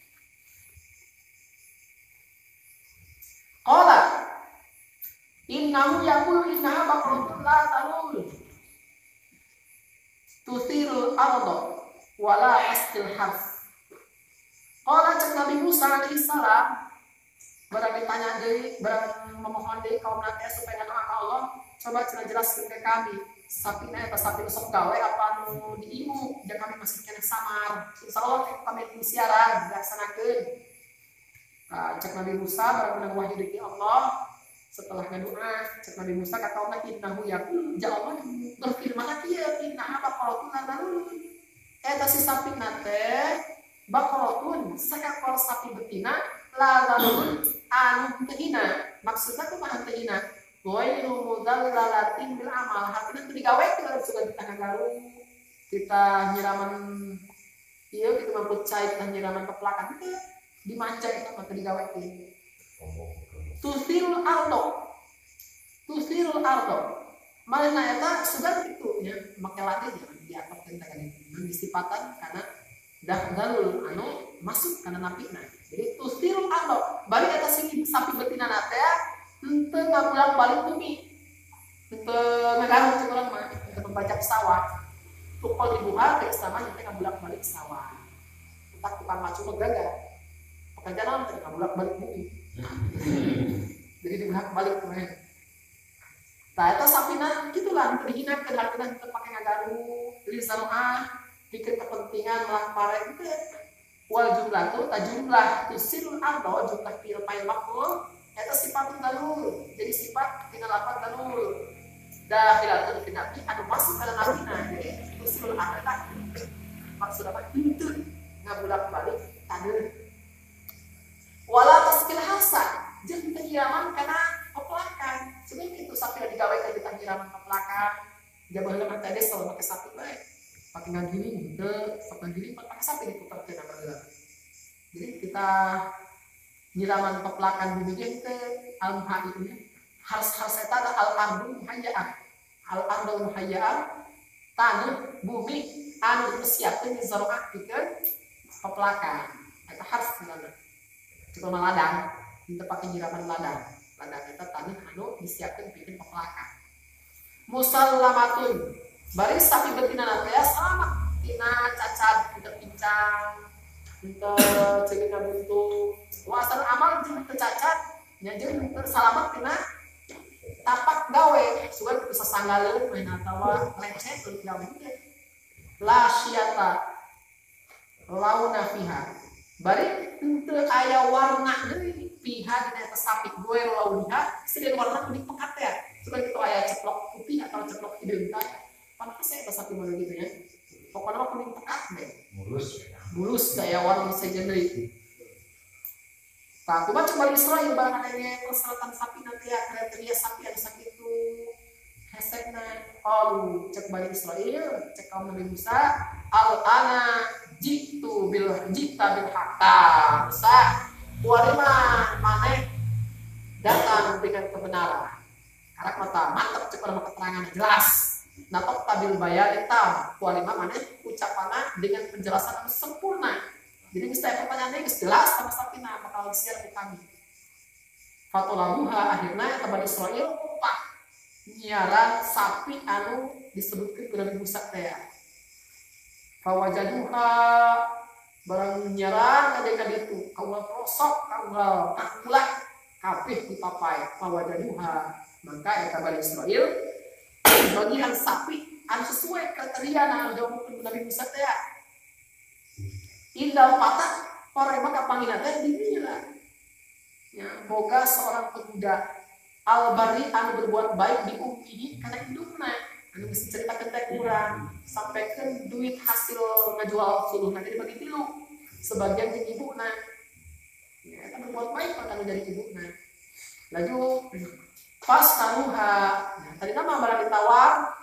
Qala innahu yaqulu innaha baqaratun la talul tuthirul arda wala tasqil harf. Qala cek Nabi Musa alaihi salam barang ditanya deui, barang memohon deui kaum nate supaya doa ka Allah, coba jelaskeun ke kami sapina eta sapi sok gawe apa anu diimu dan kami masih kena samar. Insyaallah kami siaran dilaksanakeun. Cek Nabi Musa barang menang wahyu dari Allah setelah ngadoa cek Nabi Musa katauna innahu yaqul ja'allah berfirman kieu innaha baqaratun la talul. Eta si sapi nate baqaratun sakakor sapi betina la talul anu teu hina. Maksudna kumaha teu hina? Ghairu mudallalatin bil amal. Hatina teu digawekeun sugan kita ngagaru. Kita nyiraman ieu kita mampu cai kita nyiraman keplakan teh dimanja itu maka digawekeun. Tusirul ardo. Malena eta sugan kitu nya make lade jangan diapakeun teh kan itu. Disipatan karena dah dalul anu masuk kana napina. Jadi tusirul ardo. Bari eta sing sapi betina nate henteu ngabulak-balik bumi. Henteu ngagaruh cek urang mah, henteu membaca pesawat. Tukol dibuka teh sama henteu ngabulak-balik pesawat. Entak tukang macu mah gagal. Pekerjaan teh ngabulak-balik bumi. Jadi dibulak-balik kemarin. Nah, eta sapina gitulah henteu dihinakeun hartana henteu pake ngagaruh, li zal'ah, bikin kepentingan melang pare itu. Wal jumlah tu jumlah tusil ardo jumlah fil fa'il maf'ul eta sifat dalul. Jadi sifat tina lafaz dalul. Dakhilatun fi nafi anu masuk kana nafina. Jadi tusil ardo maksud apa? Henteu ngabulak-balik tadeuh. Wala taskil hasan jeung teu nyiraman kana peplakan. Sebenarnya itu sapi digawekeun di nyiraman peplakan. Jabaheula mah teh selalu make sapi bae. Pake ngagiling henteu, sok ngagiling pake sapi diputerkeun baheula. Jadi kita nyiraman peplakan bumi ge teh al-muhayyi ini harus eta ada al-ardu muhayya'ah. Al-ardu muhayya'ah tanah bumi anu disiapkeun di zar'ah pikeun peplakan. Eta harus sebenarnya. Cuma ladang, kita pakai nyiraman ladang. Ladang eta tanah anu disiapkeun pikeun peplakan. Musallamatun. Bari sapi betina teh selamat tina cacat, teu pincang, teu ceulina buntu. Wasal amal jeung teu cacat, nya jeung teu salamat tina tapak gawe. Sugan bisa sanggaleun main atawa lecet teu gawe teh. La syata launa fiha. Bari teu aya warna deui piha dina eta sapi goe launiha, sieun warna kuning pekat ya. Sugan kitu aya ceplok putih atau ceplok hideung teh. Panas saya pas sapi mana gitu ya. Pokoknya mah kuning pekat deh. Mulus kayak warna saja deui. Tah kumaha coba Israel barang aya persyaratan sapi nanti ya kriteria sapi anu sakitu. Hasegna qalu cek bani Israel, cek kaum Nabi Musa, al-ana jitu bil hatta. Musa, kuarima maneh datang dengan kebenaran. Karak mata mantap cek urang keterangan jelas. Natok tabil bayar etam kualima maneh ucapana dengan penjelasan yang sempurna. Jadi misalnya pertanyaannya jelas sama sapina bakal share ke kami. Fatulabuha akhirnya Bani Israil upah nyiaran sapi anu disebutkan ke Nabi Musa teh. Fawajaduha barang nyiaran kadek itu kaula prosok kaula kakulah kabeh dipapai. Fawajaduha maka eta Bani Israil bagian sapi anu sesuai kriteria anu diomukeun Nabi Musa teh. Indal patah orang maka panggilan teh dinila. Ya, boga seorang pemuda al-bari anu berbuat baik di ummihi kana indukna. Anu geus ceritakeun teh urang sampaikeun duit hasil ngajual suluhna jadi bagi tilu. Sebagian jeung ibuna. Ya, eta berbuat baik pada dari ibuna. Laju pas taruha, nah, tadi nama barang ditawar,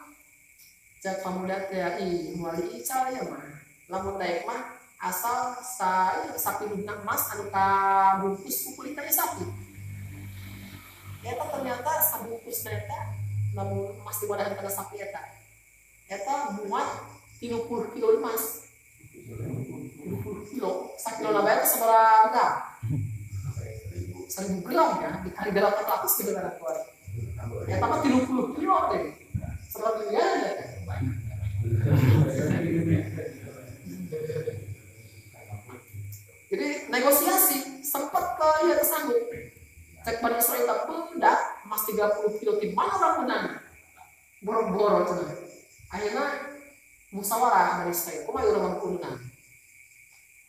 cek pemuda teh muali ical ya mah, lamun daek mah asal sapi lunak emas anu kabungkus kukulit teh sapi. Eta ternyata sabungkus eta, lamun emas diwadahan kana sapi eta muat 30 kilo emas. 30 kilo. Sakilo nabaya itu seberapa gram? 1000 gram ya, dikali 800 kilo darah keluar. Ya tambah 30 kilo deh. Seberapa miliar ya? Jadi negosiasi sempat ke ya kesanggup. Cek Bani Israel tak pendak emas 30 kilo di mana orang menang? Boro-boro cenah. Akhirnya musyawarah Bani Israel, kok ayo orang urunan.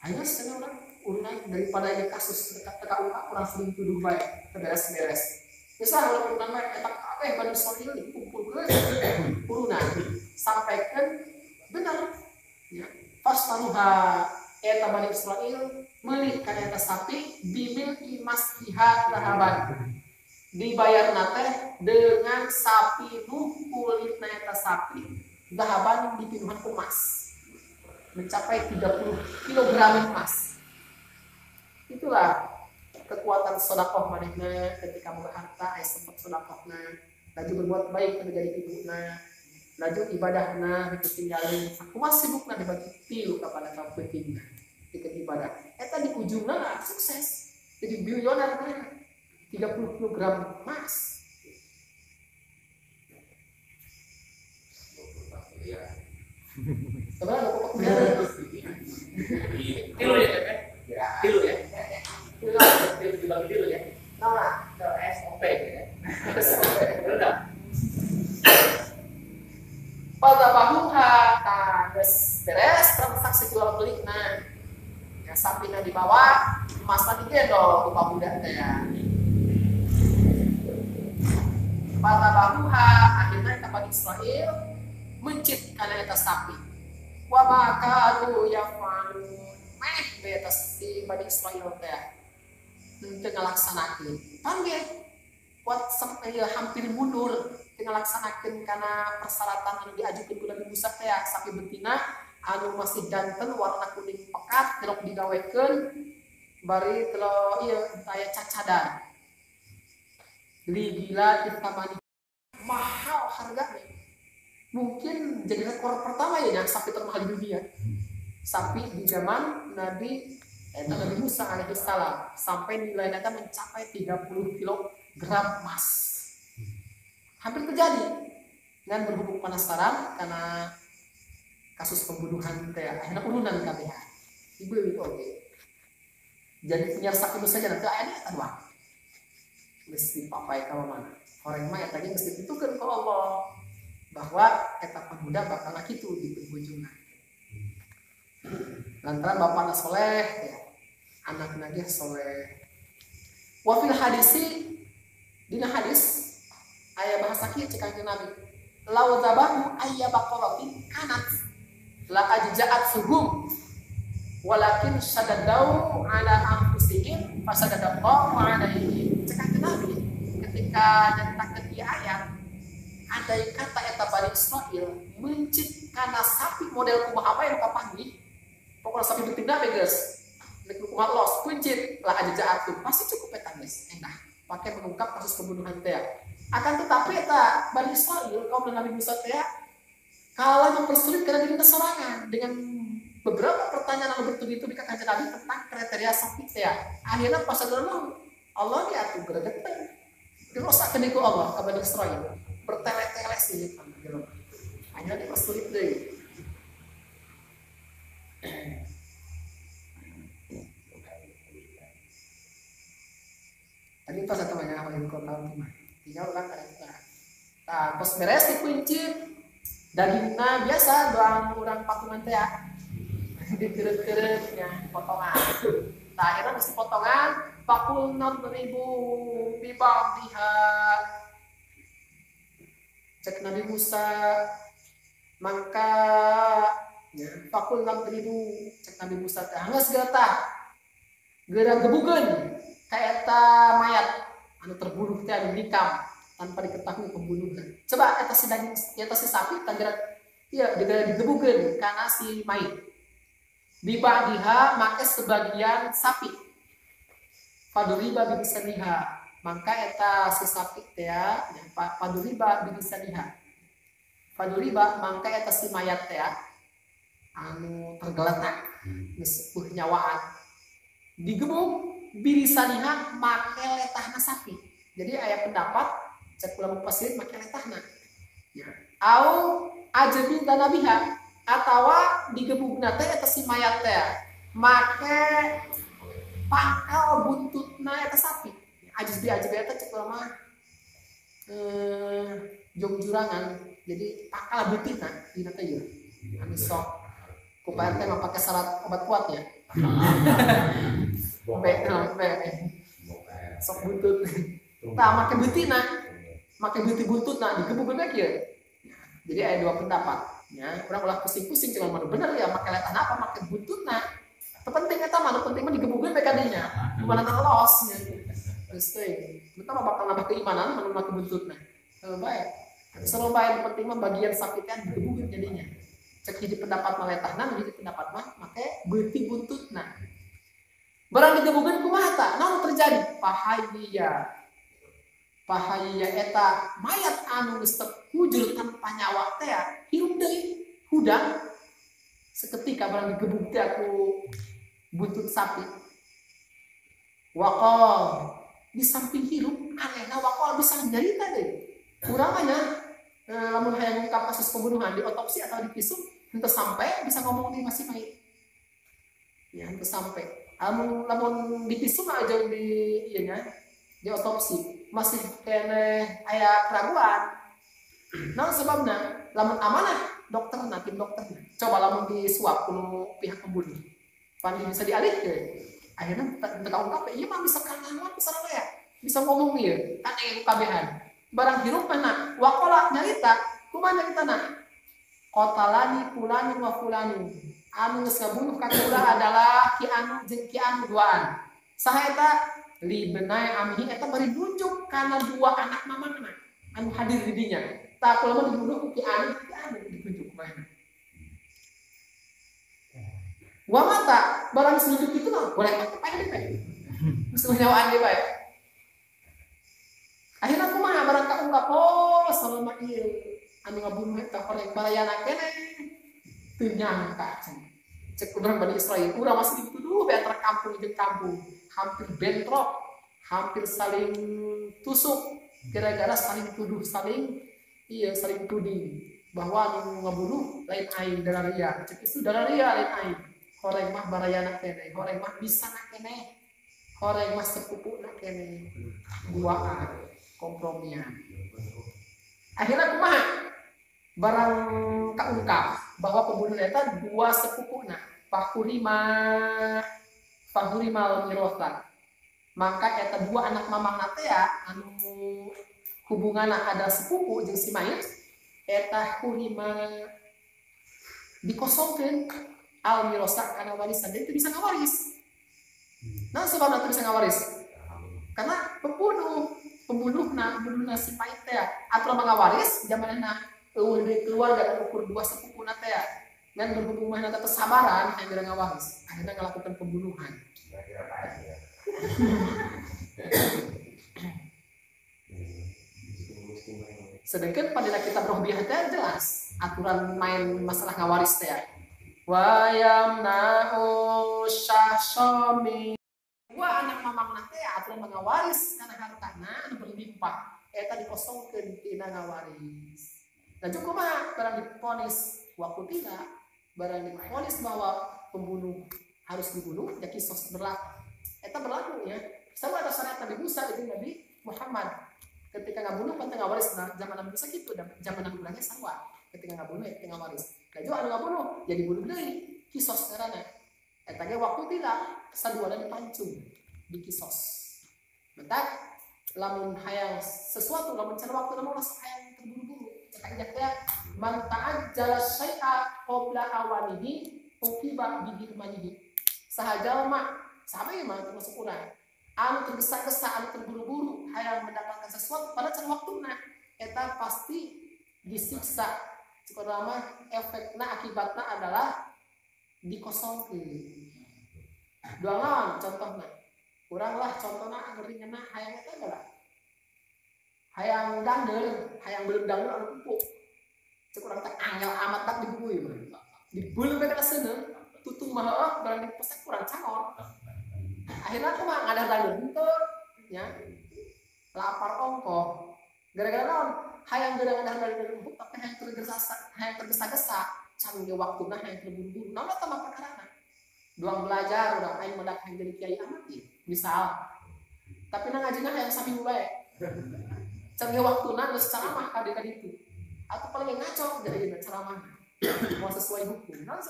Akhirnya sekarang orang urunan daripada ini kasus teka orang sering tuduh baik beres-beres. Misal orang urunan baik etak apa yang Bani Israel dikumpul ke urunan sampaikan benar ya. Pas tanuha eta Bani Israel meuli kana eta sapi bimil imas iha zahaban. Dibayar nate dengan sapi nu kulitna eta sapi zahaban dipinuhan emas. Mencapai 30 kg emas. Itulah kekuatan sedekah manehna ketika berharta aya sempat sedekahna, laju berbuat baik terjadi hidupna, laju ibadahna ditinggalin sakumaha sibukna dibagi tilu kepada kaum pentingna dikeun ibadah. Eta di ujungna sukses. Jadi bilioner 30 kg emas. Sebenarnya pokok tilu ya, tilu ya, tilu dibagi tilu ya. Nah, SOP ya. SOP udah. Pada bahuha geus beres transaksi jual beli nah. Ya sampina dibawa, emasna digendong ku pabudak teh. Pada bahuha akhirnya ka Bani Israil mencit kana eta sapi. Wa makaru yafalun. Beta si Bani Israil teh teu ngalaksanakeun. Panggil kuat sampai hampir mundur teu ngalaksanakeun kana persyaratan anu diajukeun ku Nabi Musa teh sapi betina anu masih janten warna kuning pekat telok digawekeun bari telok ieu aya cacadan. Gila ditamani mahal harganya. Mungkin jadi rekor pertama ya sapi termahal di dunia. Sapi di zaman Nabi Musa alaihissalam sampai nilainya mencapai 30 kg emas. Hampir terjadi. Dan berhubung penasaran karena kasus pembunuhan akhirnya urunan KPH. Dibeli oke. Jadi punya sapi itu saja nanti ayahnya kan wah. Mesti papai kalau mana. Orang mah tadi mesti ditukeun ke Allah bahwa eta pemuda bakal kitu di penghujungan. Lantaran bapakna soleh, ya, anakna dia soleh. Wafil hadisi, dina hadis, ayat bahasa kieu cek Kanjeng Nabi. Lau zabahu ayya baqaratin kanat la ajja'at suhum walakin sadadau ala anfusihim fasadadallahu alaihim. Cek Kanjeng Nabi ketika nyatakeun ieu ayat ada kata eta Bani Israil mencit kana sapi model kumaha bae nu kapanggih. Pokoknya sapi betina beges. Nek kumaha los kuncit lah aja jaatun. Pasti cukup eta geus endah. Pakai mengungkap kasus pembunuhan teh. Akan tetapi eta Bani Israil kaum Nabi Musa teh kalah mempersulit karena dirinya sorangan dengan beberapa pertanyaan yang bertubi-tubi ke Kanjeng Nabi tentang kriteria sapi teh. Akhirnya pas Allah diatur gregeteng. Dirosakeun ku Allah ka Bani Israil. Bertele-tele sih hanya dipersulit deh. Tadi pas satu banyak apa yang kau tahu gimana? Tinggal ulang kali kita. Nah, pas beres dikunci dagingnya biasa doang orang patungan teh ya. Dikeret-keret ya potongan. Nah, akhirnya mesti potongan 46.000 bibambiha. Cek Nabi Musa mangka ya pakul 6.000 cek Nabi Musa teh geus geutah geura gebugeun ka eta mayat anu terbunuh teh anu nikam tanpa diketahui pembunuhna. Coba eta si daging eta si sapi tanggeura ieu digebugeun kana si mayit. Biba diha make sebagian sapi. Faduriba bisaniha mangka eta si sapi teh ya paduriba bisa lihat. Paduriba mangka eta si mayat teh anu tergeletak sepuh nyawaan digebuk birisaniha make letahna sapi. Jadi aya pendapat cek ulama pasir make letahna ya. Au ajabi tanabiha atawa digebugna teh eta si mayat teh make pangkal buntutna eta sapi. Ajabi eta cek ulama jong jurangan. Jadi pangkal buntutna dina teh ieu. Anu sok ku PRT mah pakai syarat obat kuatnya. Sok buntut. Tah make beutina, make beuti buntutna digebugkeun we kieu. Jadi ada dua pendapat. Ya, urang ulah pusing-pusing cuman mana bener ya make letahna apa make buntutna. Teu penting eta mah, penting mah digebugkeun we kadinya. Gimana terlos nya. Geus teuing. Eta mah bakal nambah keimanan mun make buntutna. Baik. Selalu baik penting mah bagian sapi teh digebugkeun jadinya. Cek hiji pendapat mah letahna, hiji pendapat mah make beuti buntutna. Barang digebugkeun kumaha tah? Naon terjadi? Pahaya eta mayat anu geus terkujur tanpa nyawa teh hirup deui hudang seketika barang digebug teh aku buntut sapi. Waqal di samping hirup anehna waqal bisa nyarita deui. Urang mah nya lamun hayang ngungkap kasus pembunuhan di otopsi atau di visum henteu sampai bisa ngomong di masih mayit. Ya henteu sampai. Lamun di visum aja di ieu nya di otopsi masih kene aya keraguan. Nah sebabna lamun amanah dokterna tim dokterna coba lamun disuap ku pihak pembunuh pan bisa dialihkeun akhirnya teu kaungkap ieu mah bisa kanaon sareng ya bisa ngomong ieu kan aya kabehan barang hirup mana waqala nyarita kumaha nyaritana qatalani fulani wa fulani anu geus ngabunuh ka adalah ki anu jeung ki anu duaan saha eta li benai amhi eta bari nunjuk kana dua anak mamangna anu hadir di dinya tah kumaha dibunuh ku ki anu ditunjuk mana wa mata barang sunjuk itu mah boleh mati pae deui musuh nyawaan deui bae akhirna kumaha barang kaungkap oh salama ieu anu ngabunuh eta horeng balayana keneh teu nyangka cek urang Bani Israil urang masih dituduh be antara kampung jeung kampung hampir bentrok, hampir saling tusuk gara-gara saling tuduh, saling tuding bahwa anu ngabunuh lain aing dararia, cek itu dararia lain aing. Horeng mah barayana keneh, horeng mah bisa na keneh, horeng mah sepupu na keneh, duaan kompromian. Akhirnya kumaha? Barang kaungkap bahwa pembunuh eta dua sepupuna, Fahurimal mirosa. Maka eta dua anak mamangna teh anu hubunganna ada sepupu jeung si mayit eta hurima dikosongkeun al mirosa kana warisan jadi teu bisa ngawaris. Nah sebabna teu bisa ngawaris karena pembunuhna si mayit teh atuh ngawaris zamanna eueuh deui keluarga ukur dua sepupuna teh dan berhubung mana kesabaran yang tidak ngawaris akhirnya melakukan pembunuhan. Sedangkan pada kitab Rohbiah teh jelas aturan main masalah ngawaris teh. Wa yamna'u syahsami wa anak mamangna teh aturan ngawaris kana hartana anu berlimpah eta dikosongkeun tina ngawaris. Dan cukup mah barang diponis waktu tidak barang diponis bahwa pembunuh harus dibunuh ya kisos berlaku. Eta berlaku ya. Sama ada syariat Nabi Musa dengan Nabi Muhammad. Ketika ngabunuh penting ngawaris zaman Nabi Musa gitu dan zaman Nabi Ibrahim sama. Ketika ngabunuh ya ketika ngawaris. Jadi anu ngabunuh jadi bunuh deui kisos karana. Eta ge waktu tidak saduana dipancung di kisos. Mentak lamun hayang sesuatu lamun cara waktu lamun hayang terburu-buru. Cek aja teh man ta'ajjala syai'a qabla awanihi uqiba bi hirmanihi. Sahaja mah sahabat mah termasuk urang anu tergesa-gesa anu terburu-buru hayang mendapatkan sesuatu pada cara waktuna eta pasti disiksa. Sekurang efekna akibatna adalah dikosongkeun. Doangan contohna urang lah contohna ngeuringanna hayang eta adalah hayang dangdeur hayang belum dangdeur anu empuk. Cek urang teh angel amat tak dibubui mah. dibulung mereka seneng tutung mah berani pesan kurang cangor. Akhirnya aku mah ngadah dalu bentuk ya lapar ongko gara-gara naon hayang geurang dari lembut tapi hayang tergesa-gesa can ge waktuna hayang terburu-buru naon eta mah perkarana doang belajar udah aing mendak hayang jadi kiai amat misal tapi na ngajina hayang sambil wae can ge waktuna geus ceramah ka ditu atau paling ngaco jadi ceramah mau sesuai hukum naon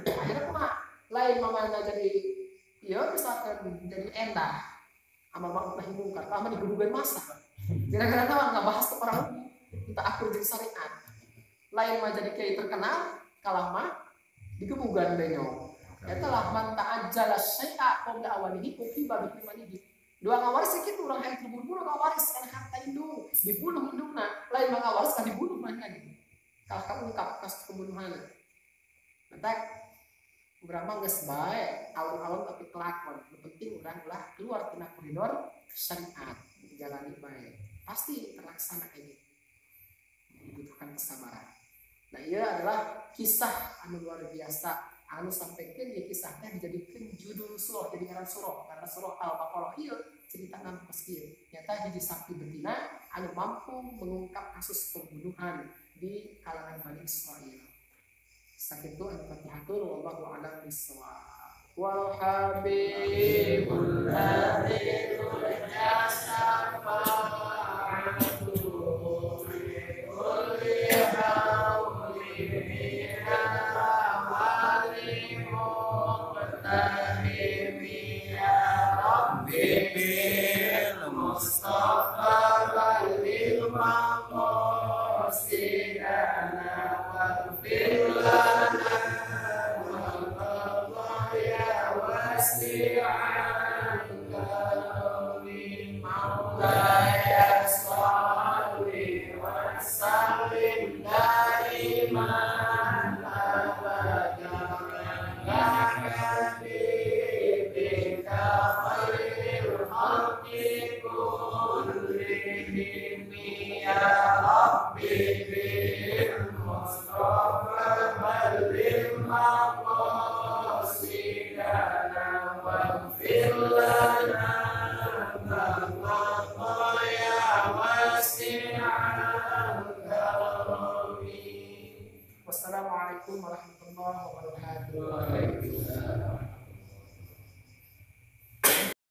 akhirnya kumaha lain mamana jadi ieu bisa jadi endah amal ma'ruf nahi mungkar amal digugugan masa gara-gara naon ngabahas ke orang kita akur jeung syariat lain mah jadi kiai terkenal kalah mah digebugan benyong eta lah man ta'ajjala syai'a qabla awanihi kutiba bi imanihi dua ngawaris kitu urang hayang terburu-buru ngawaris kana harta indung dibunuh indungna lain mah ngawaris kan dibunuh mah lagi kalah kaungkap kasus pembunuhan entek urang mah geus bae alon-alon tapi kelakon nu penting urang ulah keluar tina koridor syariat jalani bae pasti terlaksana kayak gitu dibutuhkan kesabaran. Nah ieu adalah kisah anu luar biasa anu sampaikeun ieu kisah teh dijadikeun judul surah jadi ngaran surah karena surah Al-Baqarah ieu cerita ngantos kieu nyata hiji sakti betina anu mampu mengungkap kasus pembunuhan di kalangan Bani Israil. Sakitu al-Fatihatul wallahu a'lam bissawab. Wal habibul ladhul jasafa Wassalamualaikum warahmatullahi wabarakatuh.